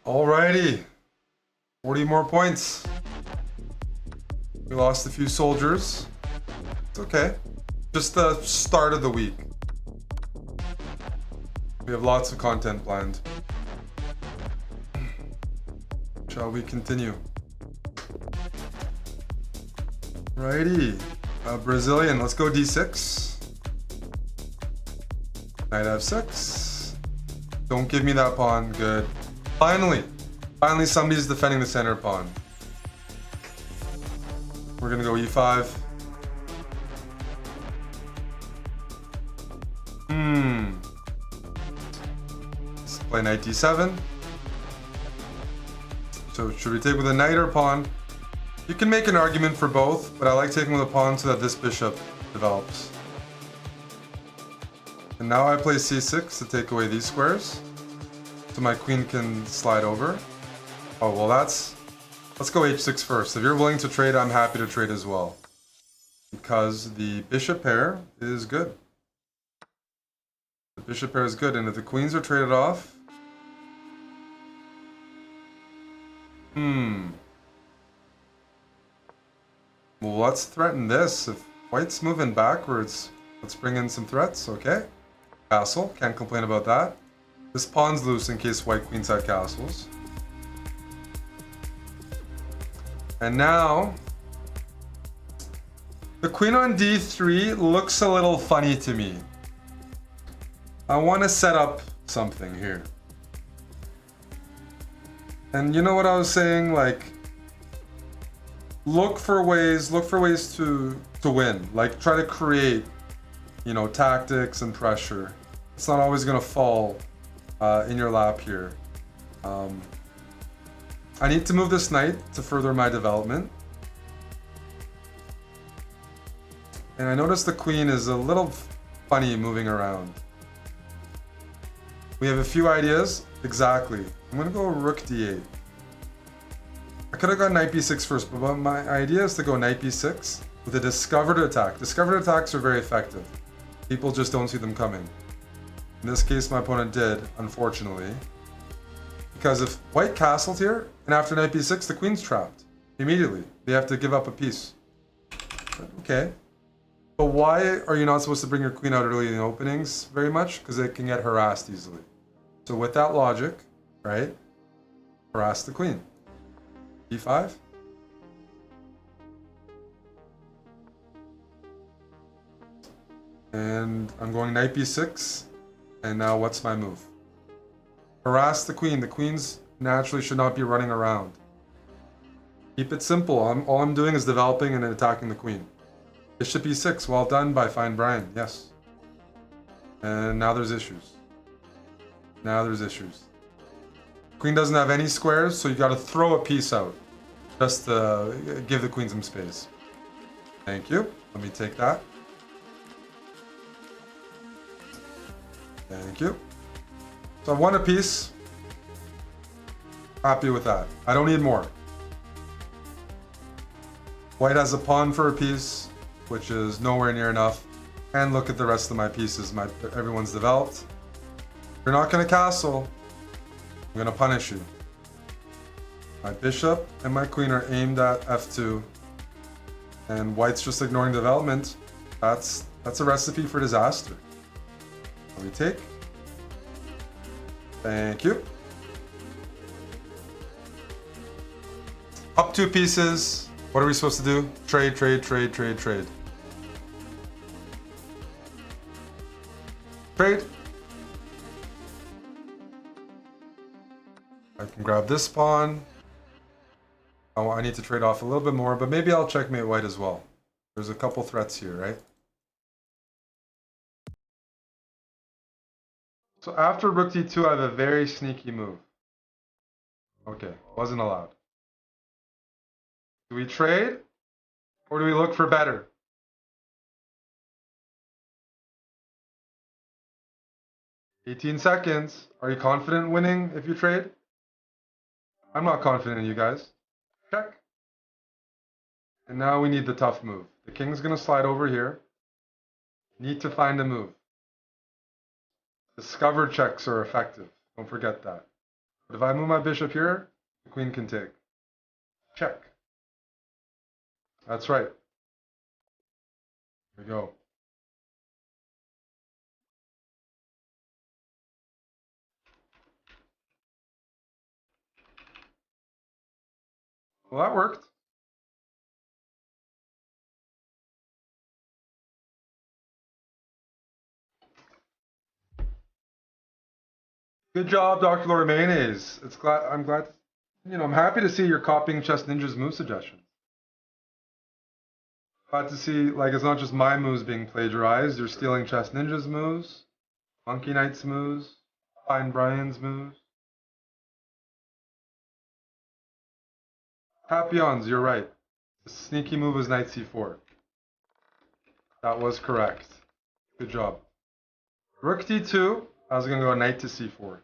Alrighty. 40 more points. We lost a few soldiers. It's okay. Just the start of the week. We have lots of content planned. Shall we continue? Righty. Brazilian, let's go d6. Knight f6. Don't give me that pawn. Good. Finally somebody's defending the center pawn. We're gonna go e5. Let's play knight d7. So should we take with a knight or pawn? You can make an argument for both, but I like taking with a pawn so that this bishop develops. And now I play c6 to take away these squares, so my queen can slide over. Oh, well let's go h6 first. If you're willing to trade, I'm happy to trade as well. Because the bishop pair is good. The bishop pair is good, and if the queens are traded off... Well, let's threaten this. If white's moving backwards, let's bring in some threats, okay? Castle, can't complain about that. This pawn's loose in case white queens had castles. And now, the queen on d3 looks a little funny to me. I want to set up something here. And you know what I was saying? Like, look for ways to win. Like, try to create, you know, tactics and pressure. It's not always going to fall in your lap here. I need to move this knight to further my development. And I notice the queen is a little funny moving around. We have a few ideas. Exactly. I'm going to go rook d8. I could have gone knight b6 first, but my idea is to go knight b6 with a discovered attack. Discovered attacks are very effective. People just don't see them coming. In this case, my opponent did, unfortunately. Because if white castled here, and after knight b6, the queen's trapped. Immediately. They have to give up a piece. Okay. But why are you not supposed to bring your queen out early in the openings very much? Because it can get harassed easily. So with that logic, right, harass the queen. e5. And I'm going knight b6. And now what's my move? Harass the queen. The queens naturally should not be running around. Keep it simple. All I'm doing is developing and attacking the queen. Bishop e6. Well done by Fine Brian. Yes. And now there's issues. Queen doesn't have any squares, so you got to throw a piece out. Just to give the queen some space. Thank you. Let me take that. Thank you. So I won a piece. Happy with that. I don't need more. White has a pawn for a piece, which is nowhere near enough. And look at the rest of my pieces. Everyone's developed. You're not going to castle. I'm going to punish you. My bishop and my queen are aimed at f2. And white's just ignoring development. That's a recipe for disaster. Let me take. Thank you. Up 2 pieces. What are we supposed to do? Trade, trade, trade, trade, trade. Trade. I can grab this pawn. Oh, I need to trade off a little bit more, but maybe I'll checkmate white as well. There's a couple threats here, right? So after rook d2, I have a very sneaky move. Okay, wasn't allowed. Do we trade? Or do we look for better? "18 seconds. Are you confident in winning if you trade?" I'm not confident in you guys. Check. And now we need the tough move. The king's going to slide over here. Need to find a move. Discover checks are effective. Don't forget that. But if I move my bishop here, the queen can take. Check. That's right. Here we go. Well, that worked. Good job, Dr. Lori Mayonnaise. I'm glad, I'm happy to see you're copying Chess Ninja's move suggestions. Glad to see, like, it's not just my moves being plagiarized. You're stealing Chess Ninja's moves, Monkey Knight's moves, Fine Brian's moves. Papillons, you're right. The sneaky move was Knight C4. That was correct. Good job. Rook D2. I was going to go Knight to C4.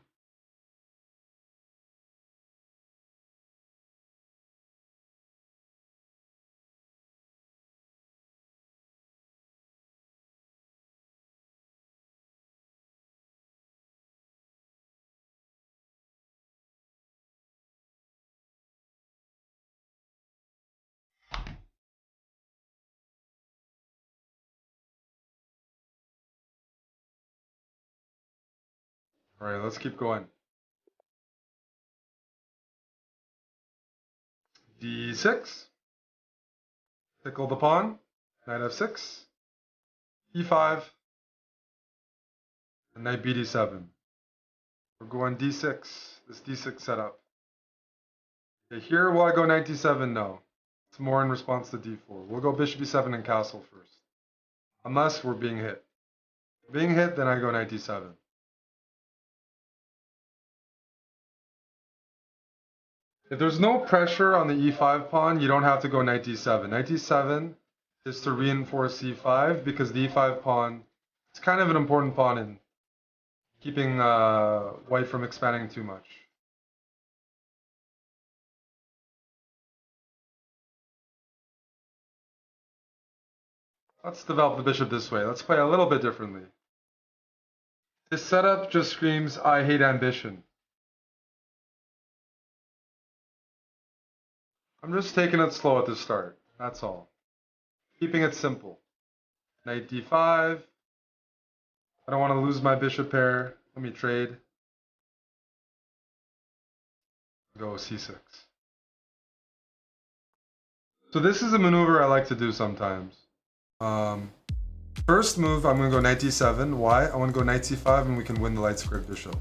All right, let's keep going. D6. Pickle the pawn. Knight F6. E5. And Knight BD7. We're going D6. This D6 setup. Okay, here will I go Knight D7? No. It's more in response to D4. We'll go Bishop E7 and castle first. Unless we're being hit. If we're being hit, then I go Knight D7. If there's no pressure on the E5 pawn, you don't have to go Knight D7. Knight D7 is to reinforce E5 because the E5 pawn is kind of an important pawn in keeping white from expanding too much. Let's develop the bishop this way. Let's play a little bit differently. This setup just screams, I hate ambition. I'm just taking it slow at the start. That's all. Keeping it simple. Knight D5. I don't want to lose my bishop pair. Let me trade. Go C6. So this is a maneuver I like to do sometimes. First move, I'm going to go Knight D7. Why? I want to go Knight C5 and we can win the light squared bishop.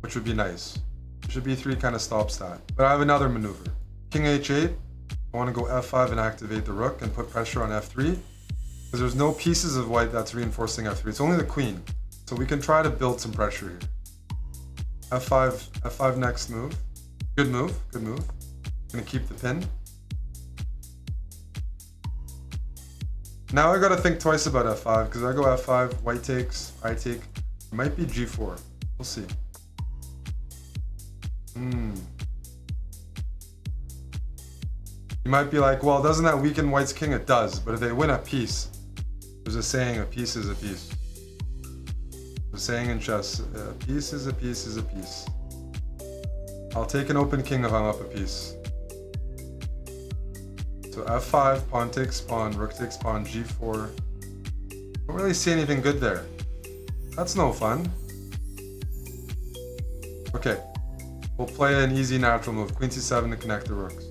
Which would be nice. Bishop B3 kind of stops that. But I have another maneuver. King H8. I want to go F5 and activate the rook and put pressure on F3. Because there's no pieces of white that's reinforcing F3. It's only the queen. So we can try to build some pressure here. F5 next move. Good move, good move. I'm going to keep the pin. Now I gotta think twice about F5, because I go F5, white takes, I take. It might be G4. We'll see. You might be like, well, doesn't that weaken white's king? It does, but if they win a piece, there's a saying, a piece is a piece. The saying in chess, a piece is a piece is a piece. I'll take an open king if I'm up a piece. So F5, pawn takes pawn, rook takes pawn, G4. Don't really see anything good there. That's no fun. Okay, we'll play an easy natural move, Queen C7 to connect the rooks.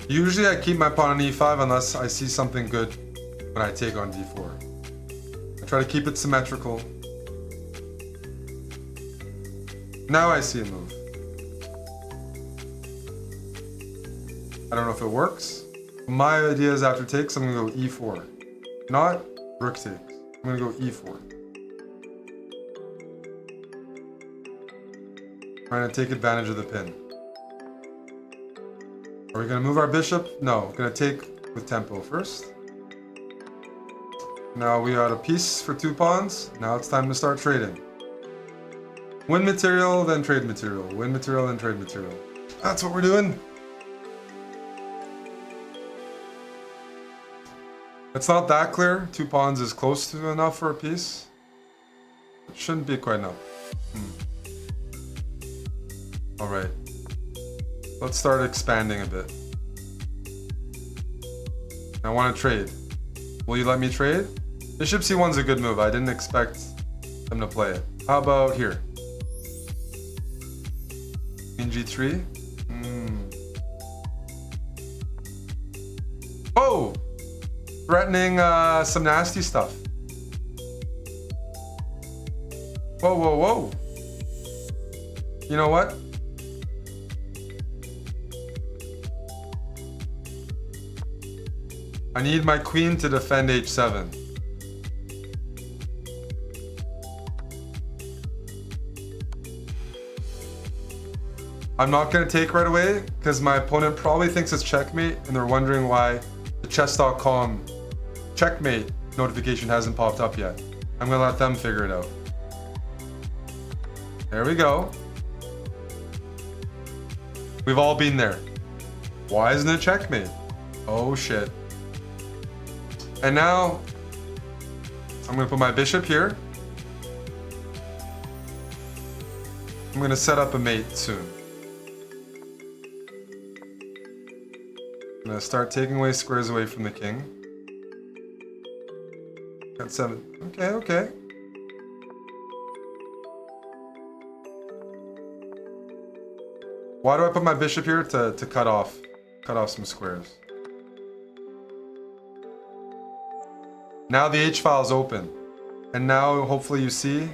Usually I keep my pawn on E5 unless I see something good when I take on D4. I try to keep it symmetrical. Now I see a move. I don't know if it works. My idea is after takes, I'm gonna go E4. Not rook takes. I'm gonna go E4. Trying to take advantage of the pin. Are we gonna move our bishop? No, we're gonna take with tempo first. Now we got a piece for 2 pawns. Now it's time to start trading. Win material, then trade material. Win material, then trade material. That's what we're doing. It's not that clear. 2 pawns is close to enough for a piece. It shouldn't be quite enough. Alright. Let's start expanding a bit. I want to trade. Will you let me trade? Bishop C1's a good move. I didn't expect them to play it. How about here? Queen G3? Oh! Threatening some nasty stuff. Whoa, whoa, whoa. You know what? I need my queen to defend h7. I'm not going to take right away because my opponent probably thinks it's checkmate and they're wondering why the chess.com checkmate notification hasn't popped up yet. I'm going to let them figure it out. There we go. We've all been there. Why isn't it checkmate? Oh shit. And now, I'm going to put my bishop here. I'm going to set up a mate soon. I'm going to start taking away squares away from the king. Got 7. Okay, okay. Why do I put my bishop here? To cut off some squares. Now the H file is open. And now hopefully you see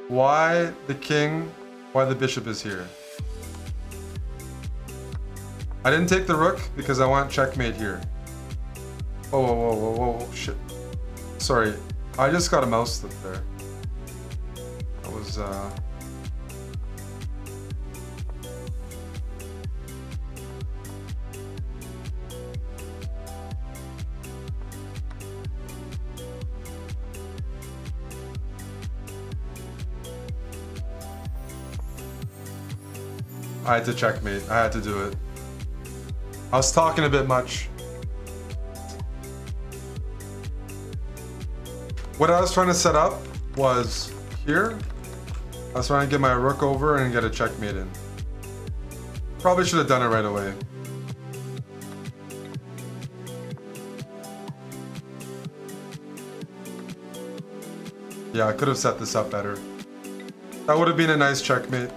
why the bishop is here. I didn't take the rook because I want checkmate here. Whoa, whoa, whoa, whoa, whoa, shit. Sorry, I just got a mouse slip there. That was, I had to checkmate. I had to do it. I was talking a bit much. What I was trying to set up was here. I was trying to get my rook over and get a checkmate in. Probably should have done it right away. Yeah, I could have set this up better. That would have been a nice checkmate.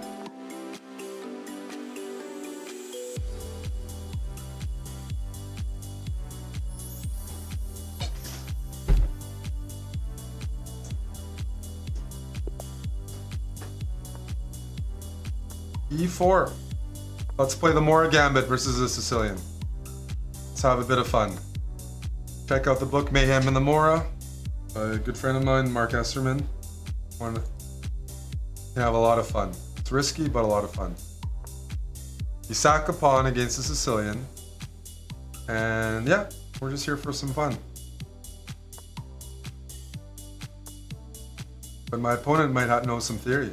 E4. Let's play the Mora Gambit versus the Sicilian. Let's have a bit of fun. Check out the book Mayhem in the Mora. A good friend of mine, Mark Esserman. You have a lot of fun. It's risky, but a lot of fun. You sack a pawn against the Sicilian. And yeah, we're just here for some fun. But my opponent might not know some theory.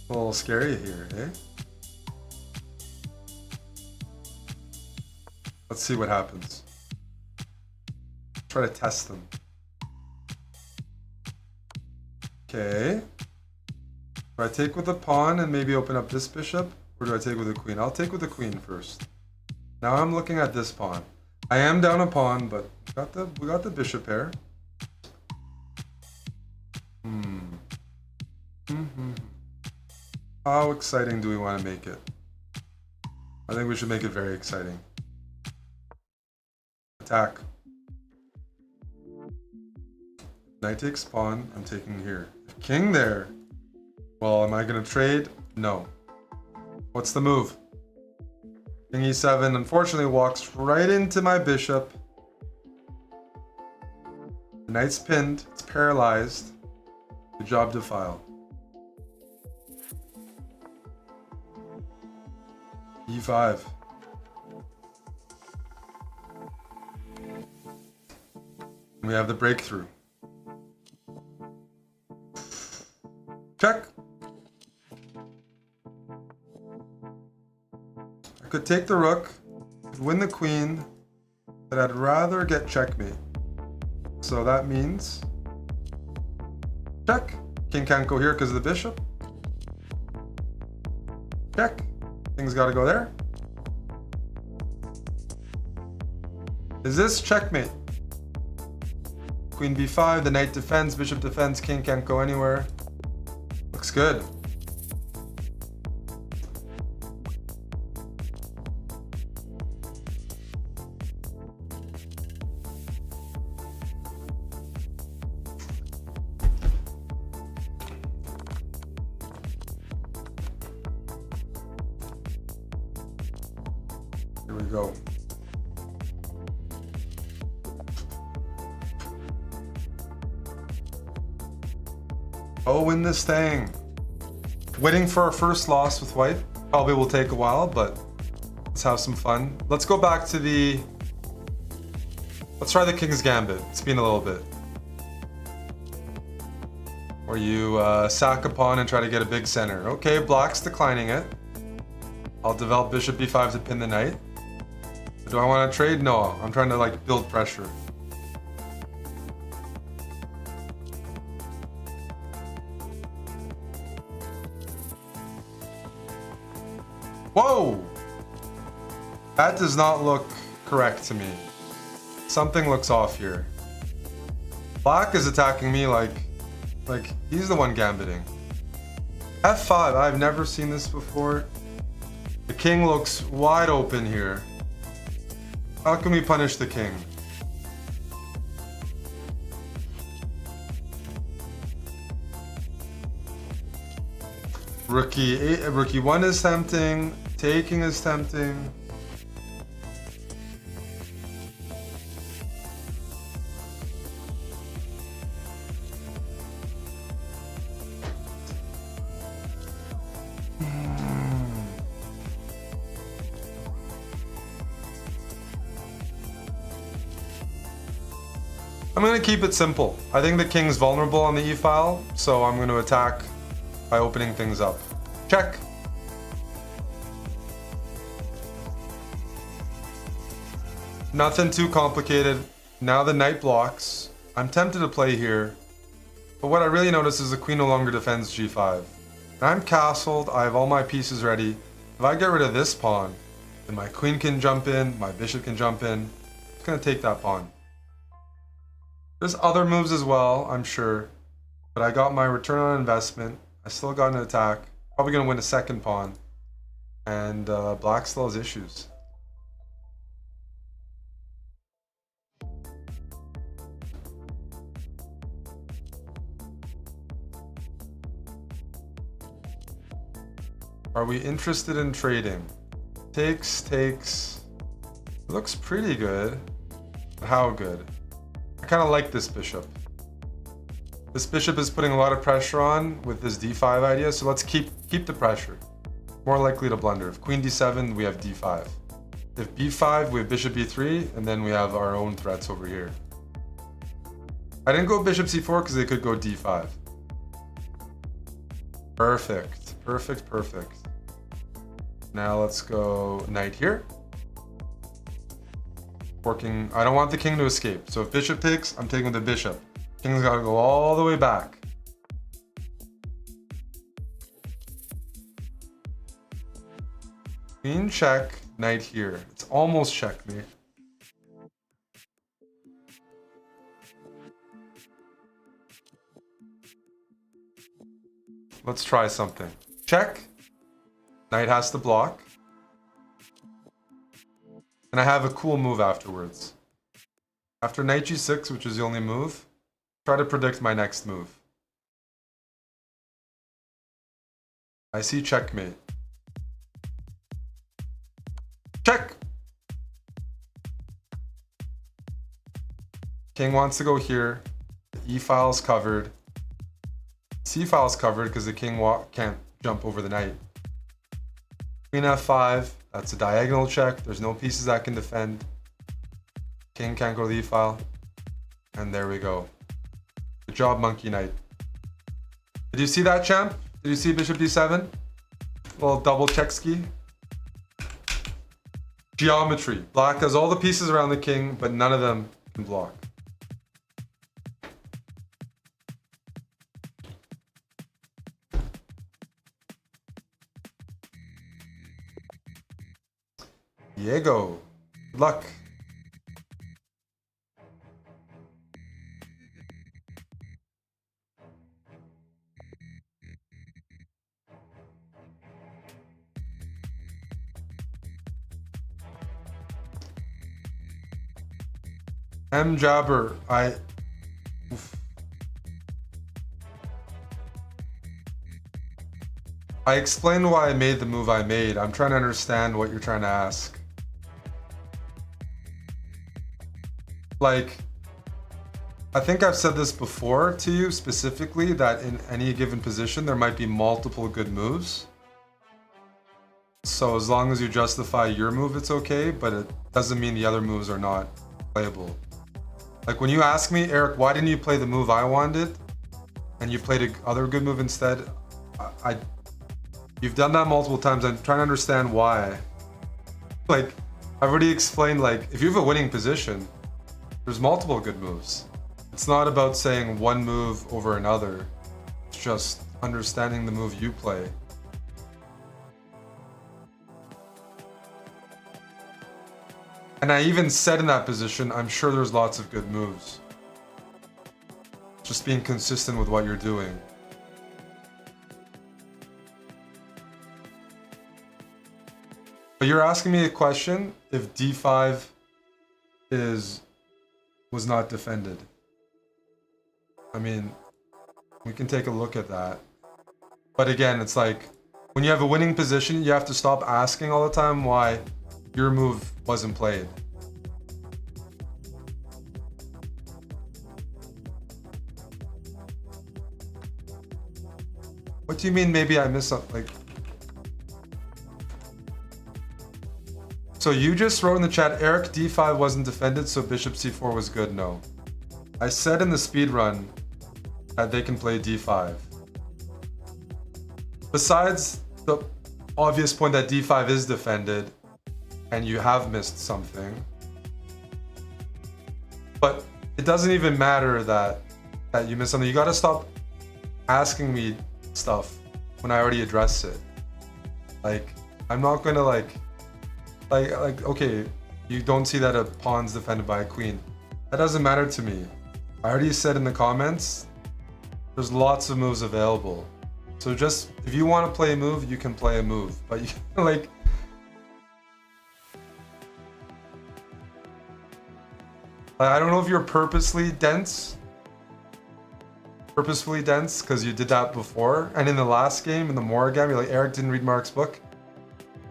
A little scary here, eh? Let's see what happens. Try to test them. Okay. Do I take with the pawn and maybe open up this bishop? Or do I take with the queen? I'll take with the queen first. Now I'm looking at this pawn. I am down a pawn, but we got the bishop pair. How exciting do we want to make it? I think we should make it very exciting. Attack. Knight takes pawn, I'm taking here. King there. Well, am I going to trade? No. What's the move? King e7 unfortunately walks right into my bishop. The knight's pinned, it's paralyzed. Good job to file. We have the breakthrough. Check. I could take the rook, win the queen, but I'd rather get checkmate. So that means check. King can't go here because of the bishop. Check. King's got to go there. Is this checkmate? Queen b5, the knight defends, bishop defends, king can't go anywhere. Looks good. Here we go. Oh, win this thing. Waiting for our first loss with white. Probably will take a while, but let's have some fun. Let's go back to the... Let's try the king's gambit. It's been a little bit. Where you sack a pawn and try to get a big center. Okay, black's declining it. I'll develop bishop b5 to pin the knight. Do I want to trade? No, I'm trying to like build pressure. Whoa! That does not look correct to me. Something looks off here. Black is attacking me like he's the one gambiting. F5, I've never seen this before. The king looks wide open here. How can we punish the king? Rookie 1 is tempting. Taking is tempting. I'm going to keep it simple. I think the king's vulnerable on the e-file, so I'm going to attack by opening things up. Check. Nothing too complicated. Now the knight blocks. I'm tempted to play here, but what I really notice is the queen no longer defends g5. I'm castled, I have all my pieces ready. If I get rid of this pawn, then my queen can jump in, my bishop can jump in. It's going to take that pawn. There's other moves as well, I'm sure, but I got my return on investment. I still got an attack. Probably going to win a second pawn. And black still has issues. Are we interested in trading? Takes. It looks pretty good. How good? I kind of like this bishop. This bishop is putting a lot of pressure on with this d5 idea, so let's keep the pressure. More likely to blunder. If queen d7, we have d5. If b5, we have bishop b3, and then we have our own threats over here. I didn't go bishop c4 because they could go d5. Perfect. Now let's go knight here. Working. I don't want the king to escape, so if bishop takes, I'm taking the bishop. King's got to go all the way back. Queen check, knight here. It's almost checkmate. Let's try something. Check. Knight has to block. And I have a cool move afterwards. After knight g6, which is the only move, try to predict my next move. I see checkmate. Check! King wants to go here. The e-file is covered. C-file is covered because the king can't jump over the knight. Queen f5, that's a diagonal check. There's no pieces that can defend. King can't go to the e-file. And there we go. Good job, Monkey Knight. Did you see that, champ? Did you see bishop d7? Little double check ski. Geometry. Black has all the pieces around the king, but none of them can block. Diego. Good luck. M Jabber, I explained why I made the move I made. I'm trying to understand what you're trying to ask. Like, I think I've said this before to you specifically, that in any given position there might be multiple good moves. So as long as you justify your move, it's okay, but it doesn't mean the other moves are not playable. Like when you ask me, Eric, why didn't you play the move I wanted and you played a other good move instead? You've done that multiple times. I'm trying to understand why. Like, I've already explained, like, if you have a winning position, there's multiple good moves. It's not about saying one move over another. It's just understanding the move you play. And I even said in that position, I'm sure there's lots of good moves. Just being consistent with what you're doing. But you're asking me a question if d5 was not defended. I mean, we can take a look at that. But again, it's like, when you have a winning position, you have to stop asking all the time why your move wasn't played. What do you mean maybe I missed something? Like, so you just wrote in the chat, Eric, d5 wasn't defended, so bishop c4 was good. No. I said in the speedrun that they can play d5. Besides the obvious point that d5 is defended, and you have missed something. But it doesn't even matter that you missed something. You gotta stop asking me stuff when I already addressed it. Like, I'm not gonna like, okay, you don't see that a pawn's defended by a queen. That doesn't matter to me. I already said in the comments, there's lots of moves available. So just, if you want to play a move, you can play a move. But you like, I don't know if you're purposefully dense because you did that before. And in the last game, in the Mora game, you're like, Eric didn't read Mark's book.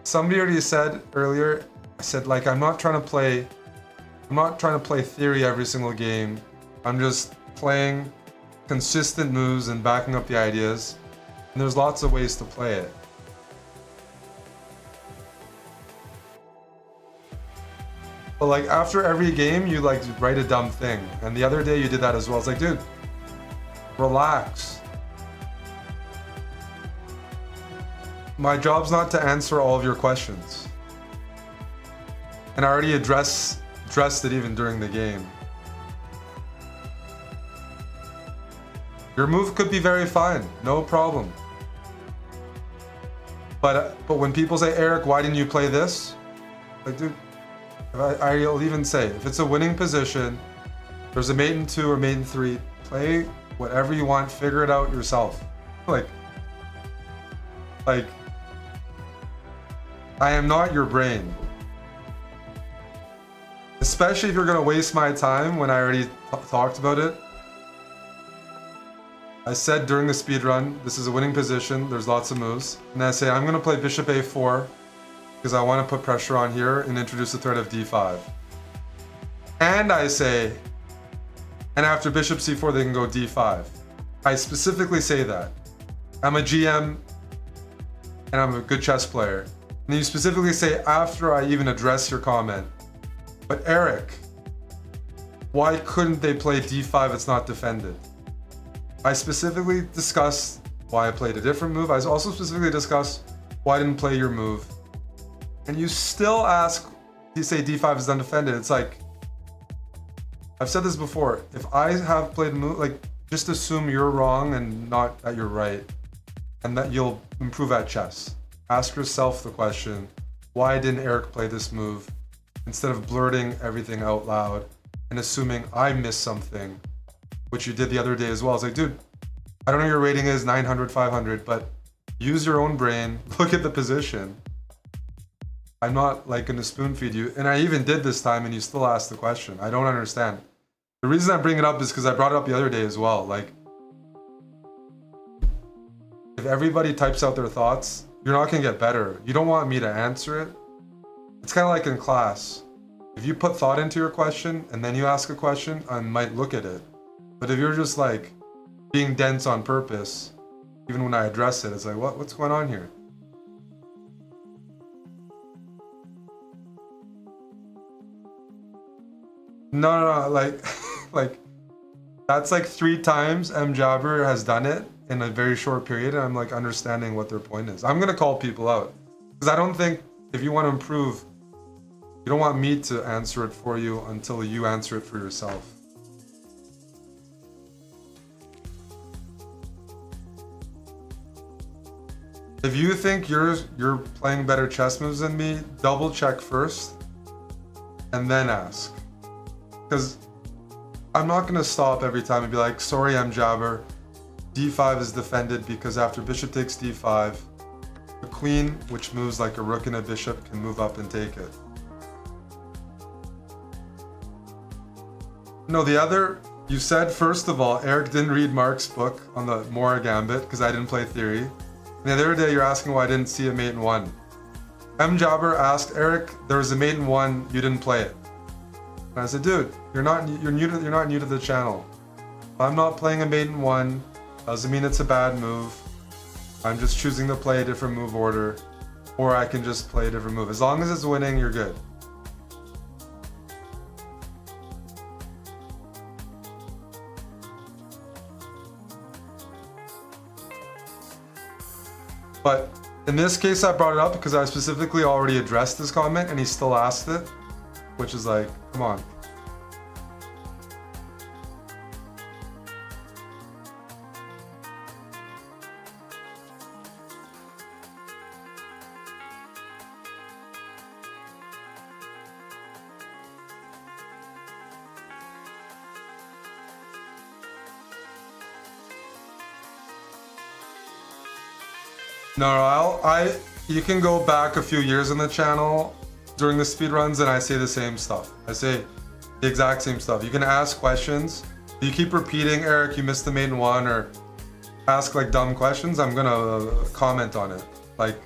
Somebody already said earlier, I said, like, I'm not trying to play theory every single game. I'm just playing consistent moves and backing up the ideas. And there's lots of ways to play it. But like after every game, you like write a dumb thing. And the other day you did that as well. It's like, dude, relax. My job's not to answer all of your questions. And I already addressed it even during the game. Your move could be very fine, no problem. But when people say, Eric, why didn't you play this? Like, dude, I'll even say, if it's a winning position, there's a mate in 2 or mate in 3, play whatever you want, figure it out yourself. Like, I am not your brain. Especially if you're gonna waste my time when I already talked about it. I said during the speedrun, this is a winning position, there's lots of moves. And I say, I'm gonna play bishop a4 because I wanna put pressure on here and introduce the threat of d5. And I say, and after bishop c4, they can go d5. I specifically say that. I'm a GM and I'm a good chess player. And you specifically say after I even address your comment, but Eric, why couldn't they play d5? It's not defended. I specifically discussed why I played a different move. I also specifically discussed why I didn't play your move. And you still ask, you say d5 is undefended. It's like, I've said this before. If I have played a move, like, just assume you're wrong and not that you're right, and that you'll improve at chess. Ask yourself the question, why didn't Eric play this move? Instead of blurting everything out loud and assuming I missed something, which you did the other day as well. It's like, dude, I don't know your rating is 900, 500, but use your own brain, look at the position. I'm not like gonna spoon feed you. And I even did this time and you still asked the question. I don't understand. The reason I bring it up is because I brought it up the other day as well. Like, if everybody types out their thoughts, you're not gonna get better. You don't want me to answer it. It's kind of like in class. If you put thought into your question and then you ask a question, I might look at it. But if you're just like being dense on purpose, even when I address it, it's like, what's going on here? No, like, like, that's like 3 times M Jabber has done it in a very short period, and I'm like understanding what their point is. I'm gonna call people out, because I don't think if you want to improve, you don't want me to answer it for you until you answer it for yourself. If you think you're playing better chess moves than me, double check first and then ask. Because I'm not gonna stop every time and be like, sorry, I'm Jabber. D5 is defended because after bishop takes D5, the queen, which moves like a rook and a bishop, can move up and take it. No, you said, first of all, Eric didn't read Mark's book on the Mora Gambit because I didn't play theory. And the other day you're asking why I didn't see a mate in 1. M Jabber asked Eric, there was a mate in 1, you didn't play it. And I said, dude, you're not new to the channel. If I'm not playing a mate in 1, doesn't mean it's a bad move. I'm just choosing to play a different move order, or I can just play a different move. As long as it's winning, you're good. But in this case, I brought it up because I specifically already addressed this comment and he still asked it, which is like, come on. No, you can go back a few years on the channel during the speedruns and I say the same stuff. I say the exact same stuff. You can ask questions. You keep repeating, Eric, you missed the mate in 1, or ask like dumb questions, I'm gonna comment on it. Like,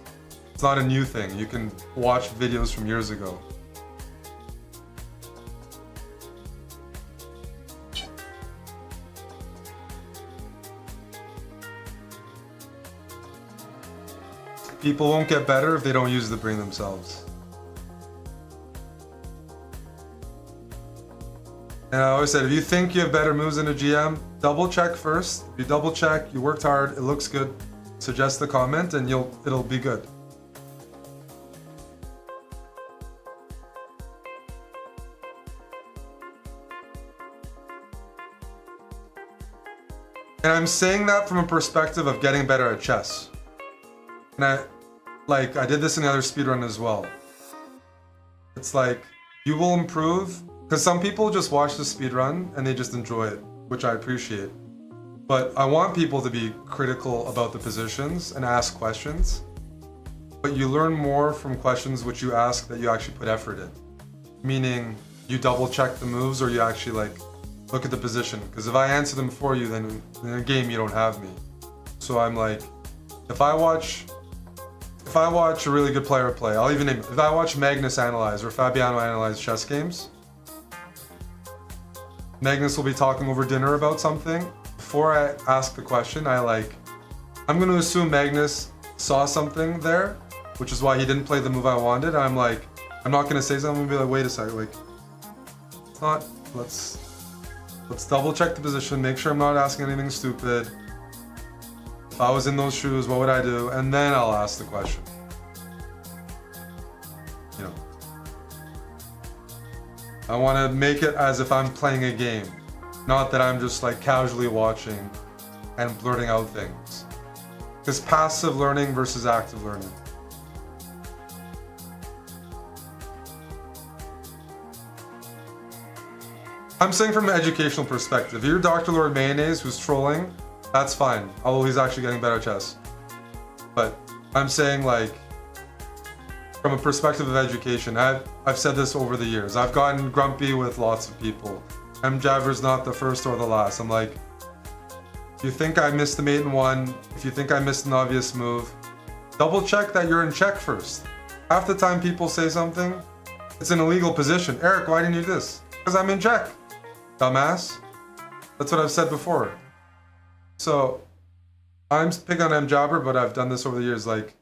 it's not a new thing. You can watch videos from years ago. People won't get better if they don't use the brain themselves. And I always said, if you think you have better moves than a GM, double check first. If you double check, you worked hard, it looks good, suggest the comment and it'll be good. And I'm saying that from a perspective of getting better at chess. And I did this in the other speedrun as well. It's like, you will improve, because some people just watch the speedrun and they just enjoy it, which I appreciate. But I want people to be critical about the positions and ask questions. But you learn more from questions which you ask that you actually put effort in. Meaning, you double check the moves or you actually like, look at the position. Because if I answer them for you, then in a game you don't have me. So I'm like, if I watch a really good player play, I'll even name it. If I watch Magnus analyze or Fabiano analyze chess games, Magnus will be talking over dinner about something. Before I ask the question, I'm going to assume Magnus saw something there, which is why he didn't play the move I wanted. I'm not going to say something and be like, wait a second, like, it's not, let's Let's double check the position, make sure I'm not asking anything stupid. If I was in those shoes, what would I do? And then I'll ask the question. You know. I want to make it as if I'm playing a game. Not that I'm just like casually watching and blurting out things. Because passive learning versus active learning. I'm saying from an educational perspective, if you're Dr. Lord Mayonnaise who's trolling, that's fine, although he's actually getting better at chess. But I'm saying like, from a perspective of education, I've said this over the years. I've gotten grumpy with lots of people. Jabber's not the first or the last. I'm like, if you think I missed the mate in one, if you think I missed an obvious move, double check that you're in check first. Half the time people say something, it's an illegal position. Eric, why didn't you do this? Because I'm in check. Dumbass. That's what I've said before. So, I'm picking on Jabber, but I've done this over the years. Like,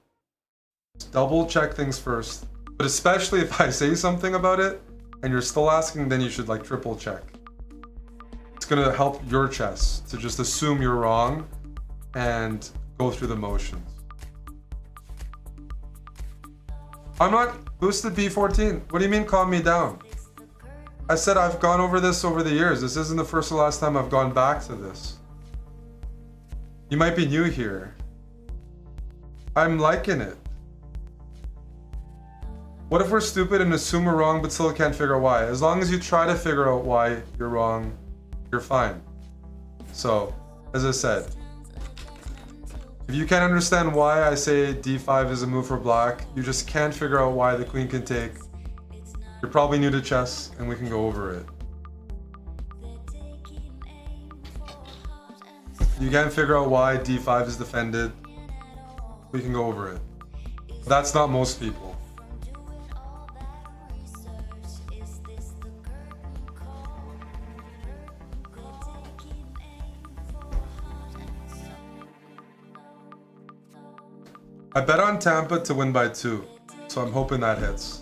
double check things first. But especially if I say something about it and you're still asking, then you should like triple check. It's gonna help your chess to just assume you're wrong and go through the motions. I'm not boosted B14. What do you mean calm me down? I said I've gone over this over the years. This isn't the first or last time I've gone back to this. You might be new here. I'm liking it. What if we're stupid and assume we're wrong but still can't figure out why? As long as you try to figure out why you're wrong, you're fine. So, as I said, if you can't understand why I say d5 is a move for black, you just can't figure out why the queen can take. You're probably new to chess, and we can go over it. You can't figure out why d5 is defended. We can go over it. But that's not most people. I bet on Tampa to win by 2, so I'm hoping that hits.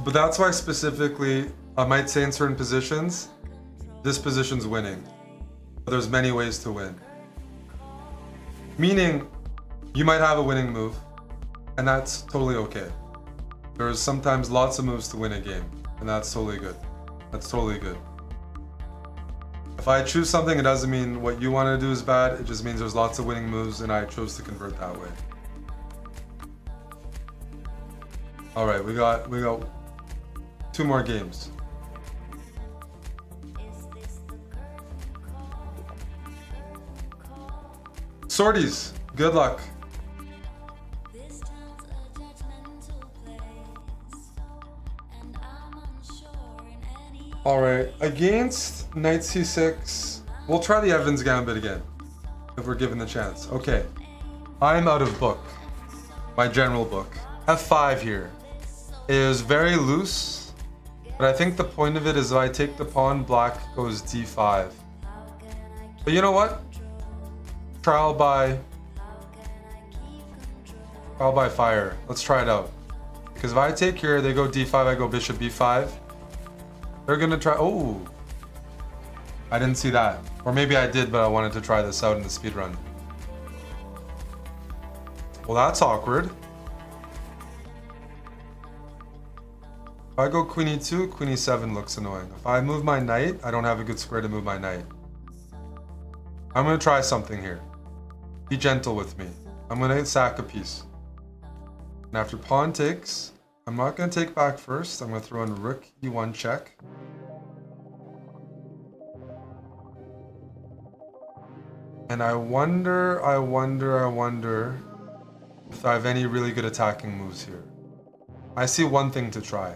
But that's why specifically, I might say in certain positions, this position's winning. But there's many ways to win. Meaning, you might have a winning move, and that's totally okay. There's sometimes lots of moves to win a game, and that's totally good. That's totally good. If I choose something, it doesn't mean what you want to do is bad, it just means there's lots of winning moves, and I chose to convert that way. Alright, we got 2 more games. Sorties, good luck. Alright, against knight c6, we'll try the Evans gambit again, if we're given the chance. Okay, I'm out of book, my general book. F5 here is very loose, but I think the point of it is if I take the pawn, black goes d5. But you know what? Trial by fire. Let's try it out. Because if I take here, they go d5, I go bishop b5. They're gonna try, oh! I didn't see that. Or maybe I did, but I wanted to try this out in the speedrun. Well, that's awkward. If I go queen e2, queen e7 looks annoying. If I move my knight, I don't have a good square to move my knight. I'm gonna try something here. Be gentle with me. I'm gonna sack a piece. And after pawn takes, I'm not gonna take back first. I'm gonna throw in rook e1 check. And I wonder if I have any really good attacking moves here. I see one thing to try.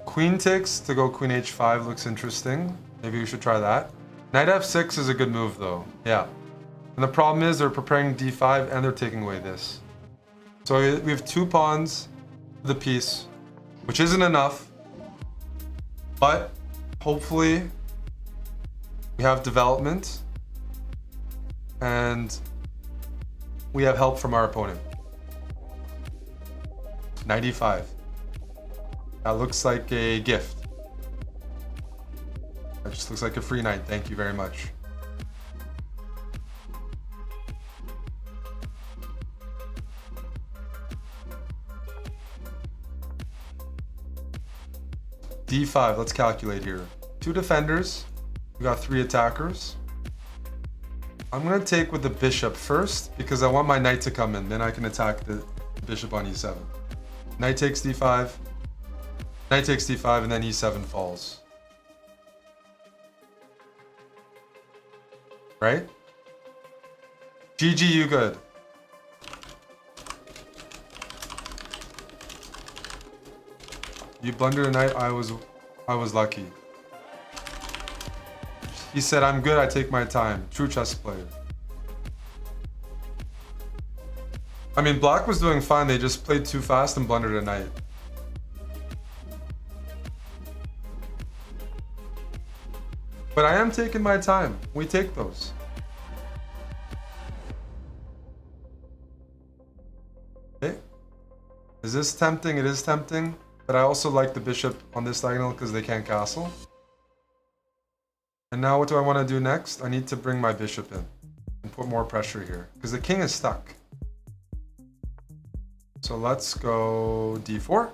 Queen takes to go queen h5 looks interesting. Maybe we should try that. Knight f6 is a good move though. Yeah. And the problem is they're preparing d5 and they're taking away this. So we have 2 pawns for the piece, which isn't enough. But hopefully we have development and we have help from our opponent. 95. That looks like a gift. That just looks like a free knight. Thank you very much. D5, let's calculate here. 2 defenders, we got 3 attackers. I'm gonna take with the bishop first because I want my knight to come in, then I can attack the bishop on e7. Knight takes d5, knight takes d5, and then e7 falls. Right? GG, you good. You blundered a knight, I was lucky. He said, I'm good, I take my time. True chess player. I mean, black was doing fine, they just played too fast and blundered a knight. But I am taking my time. We take those. Okay. Is this tempting? It is tempting. But I also like the bishop on this diagonal because they can't castle. And now what do I want to do next? I need to bring my bishop in and put more pressure here because the king is stuck. So let's go d4.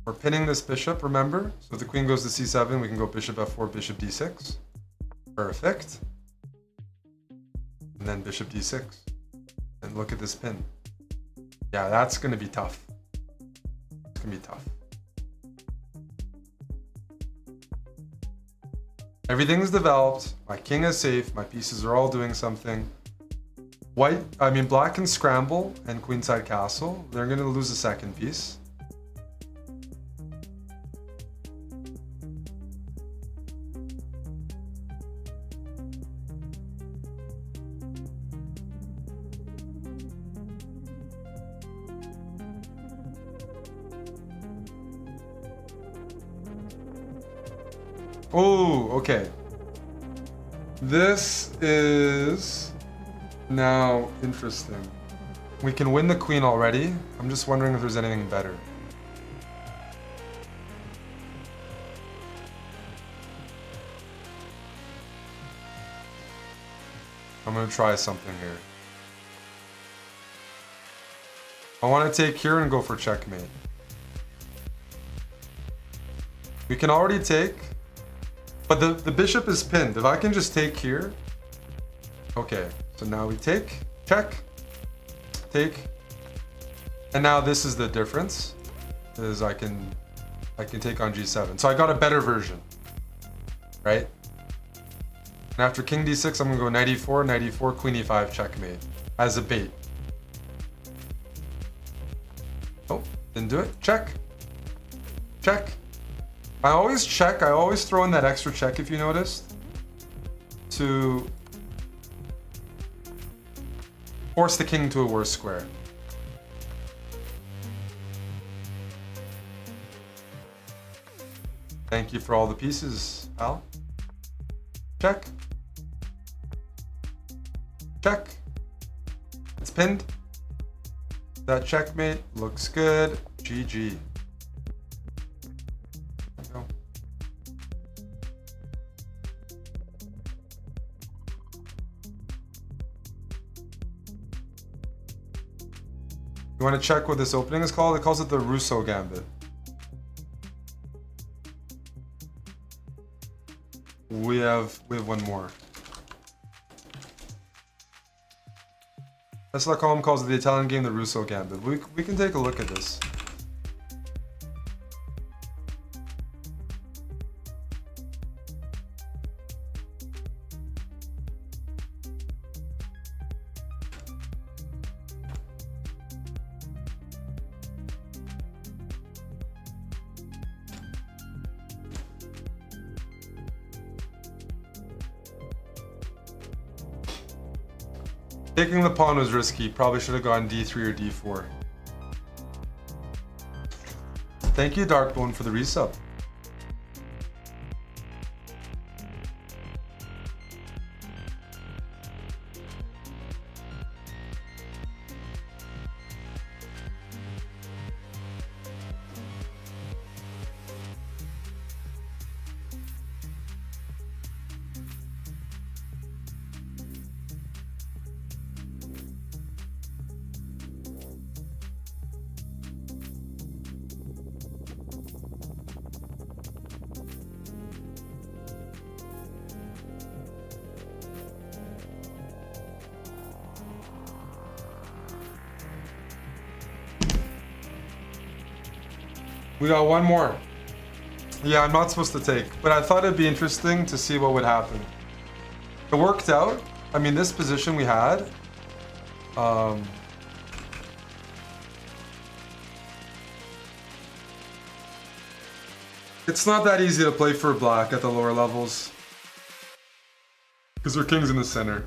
We're pinning this bishop, remember? So if the queen goes to c7, we can go bishop f4, bishop d6. Perfect. And then bishop d6. And look at this pin. Yeah, that's going to be tough. It's going to be tough. Everything's developed. My king is safe. My pieces are all doing something. Black can scramble and queenside castle. They're going to lose the second piece. Oh, okay. This is now interesting. We can win the queen already. I'm just wondering if there's anything better. I'm gonna try something here. I want to take here and go for checkmate. We can already take. But the bishop is pinned. If I can just take here. Okay, so now we take, check, take. And now this is the difference, is I can take on g7. So I got a better version, right? And after king d6, I'm gonna go knight e4, knight e4, queen e5, checkmate, as a bait. Oh, didn't do it, check, check. I always check, I always throw in that extra check if you noticed, to force the king to a worse square. Thank you for all the pieces, Al. Check. Check. It's pinned. That checkmate looks good. GG. You want to check what this opening is called? It calls it the Russo gambit. We have one more. Chess.com calls it the Italian game the Russo gambit. We can take a look at this. Taking the pawn was risky. Probably should have gone d3 or d4. Thank you, Darkbone, for the resub. We got one more. Yeah, I'm not supposed to take, but I thought it'd be interesting to see what would happen. It worked out. I mean, this position we had, it's not that easy to play for black at the lower levels because their king's in the center.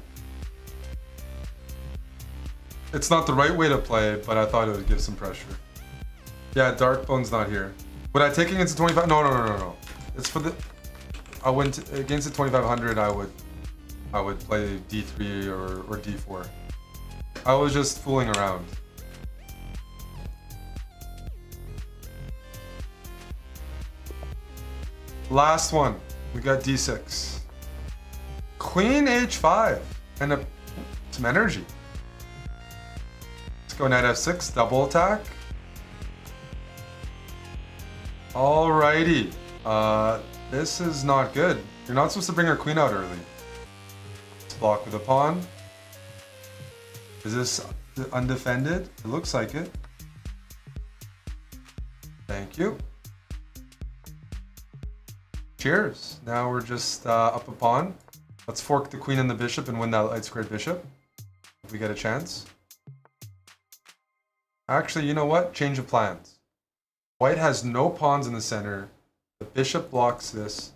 It's not the right way to play, but I thought it would give some pressure. Yeah, Darkbone's not here. Would I take against the 25? No. It's for the. I went against the 2500. I would play d3 or d4. I was just fooling around. Last one. We got d6. Queen h5 and some energy. Let's go knight f6. Double attack. Alrighty, this is not good. You're not supposed to bring your queen out early. Let's block with a pawn. Is this undefended? It looks like it. Thank you. Cheers. Now we're just up a pawn. Let's fork the queen and the bishop and win that light squared bishop. If we get a chance. Actually, you know what? Change of plans. White has no pawns in the center. The bishop blocks this.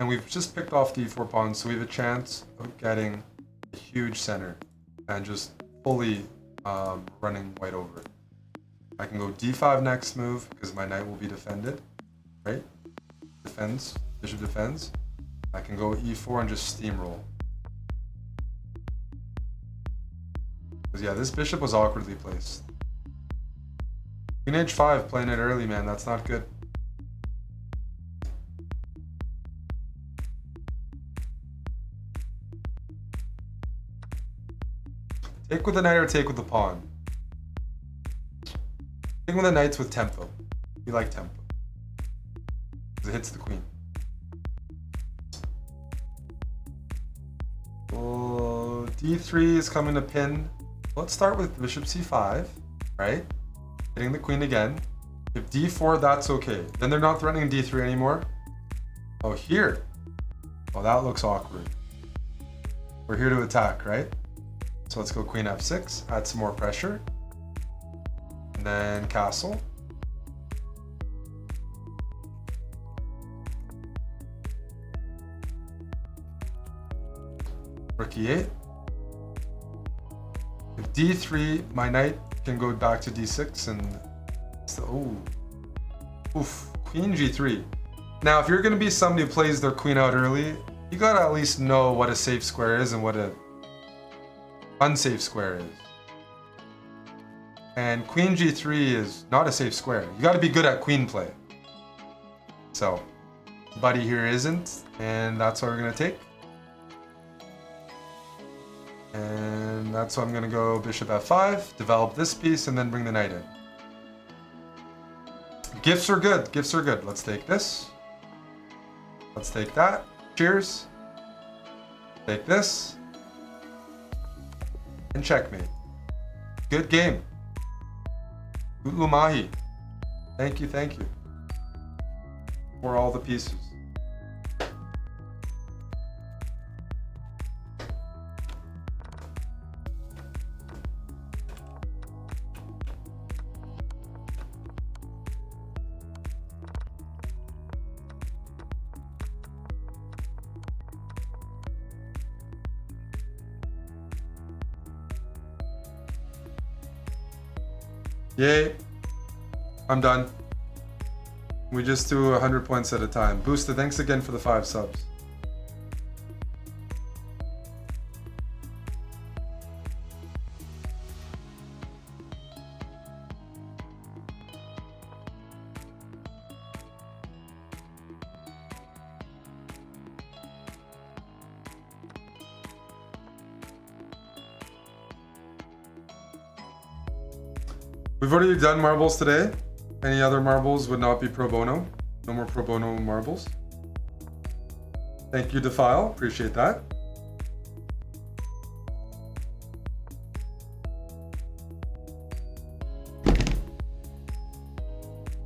And we've just picked off d4 pawns, so we have a chance of getting a huge center and just fully running white over. I can go d5 next move because my knight will be defended, right? Defends, bishop defends. I can go e4 and just steamroll. Because yeah, this bishop was awkwardly placed. Queen h5, playing it early, man. That's not good. Take with the knight or take with the pawn. Take with the knights with tempo. We like tempo. Because it hits the queen. Oh, d3 is coming to pin. Let's start with bishop c5, right? Hitting the queen again. If d4, that's okay. Then they're not threatening d3 anymore. Oh, here. Oh, that looks awkward. We're here to attack, right? So let's go queen f6, add some more pressure. And then castle. Rook e8. If d3, my knight can go back to d6 and oh, oof, queen g3. Now, if you're going to be somebody who plays their queen out early, you got to at least know what a safe square is and what a unsafe square is. And queen g3 is not a safe square. You got to be good at queen play. So, buddy here isn't, and that's what we're going to take. And that's why I'm going to go bishop f5, develop this piece, and then bring the knight in. Gifts are good. Gifts are good. Let's take this. Let's take that. Cheers. Take this. And checkmate. Good game. Utlumahi. Thank you, thank you. For all the pieces. Yay. I'm done. We just do 100 points at a time. Boosted, thanks again for the 5 subs. We've already done marbles today. Any other marbles would not be pro bono. No more pro bono marbles. Thank you, Defile. Appreciate that.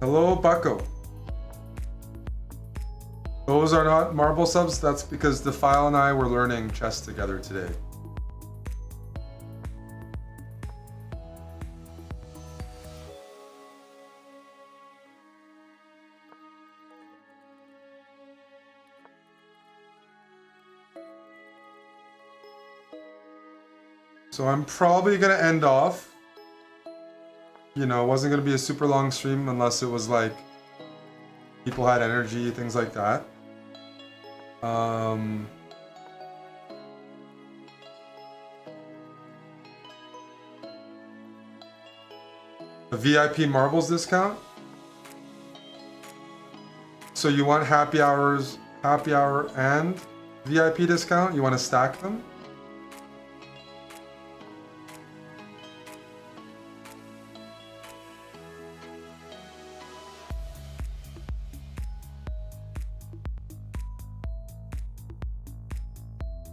Hello, Bucko. Those are not marble subs. That's because Defile and I were learning chess together today. So I'm probably gonna end off. You know, it wasn't gonna be a super long stream unless it was like people had energy, things like that. A VIP marbles discount. So you want happy hour and VIP discount? You want to stack them?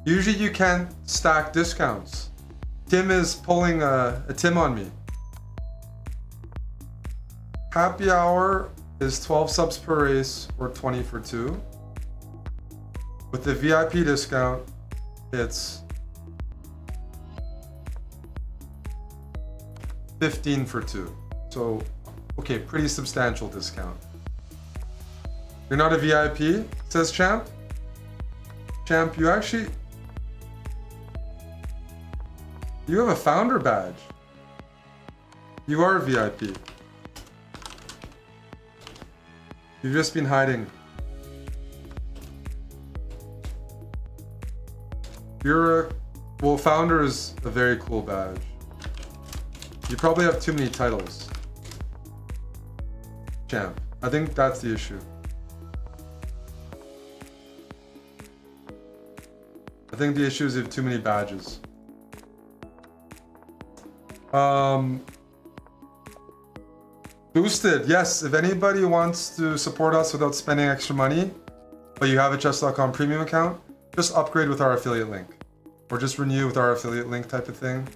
Usually you can't stack discounts. Tim is pulling a Tim on me. Happy hour is 12 subs per race or 20 for 2. With the VIP discount, it's 15 for 2. So, okay, pretty substantial discount. You're not a VIP, says Champ. Champ, you actually... You have a founder badge. You are a VIP. You've just been hiding. You're a... Well, founder is a very cool badge. You probably have too many titles. Champ. I think that's the issue. I think the issue is you have too many badges. Boosted, yes, if anybody wants to support us without spending extra money, but you have a chess.com premium account, just upgrade with our affiliate link. Or just renew with our affiliate link type of thing.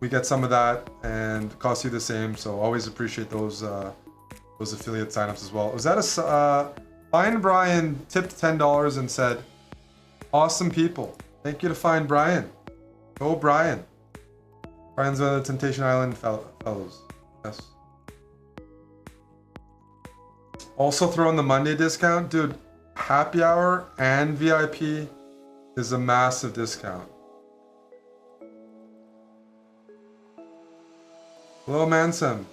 We get some of that and it costs you the same, so always appreciate those affiliate signups as well. Was that a... Fine Brian tipped $10 and said, awesome people. Thank you to Fine Brian. Go Brian. Brian's one of the Temptation Island fellows. Yes. Also throw in the Monday discount. Dude, happy hour and VIP is a massive discount. Hello, Mansam.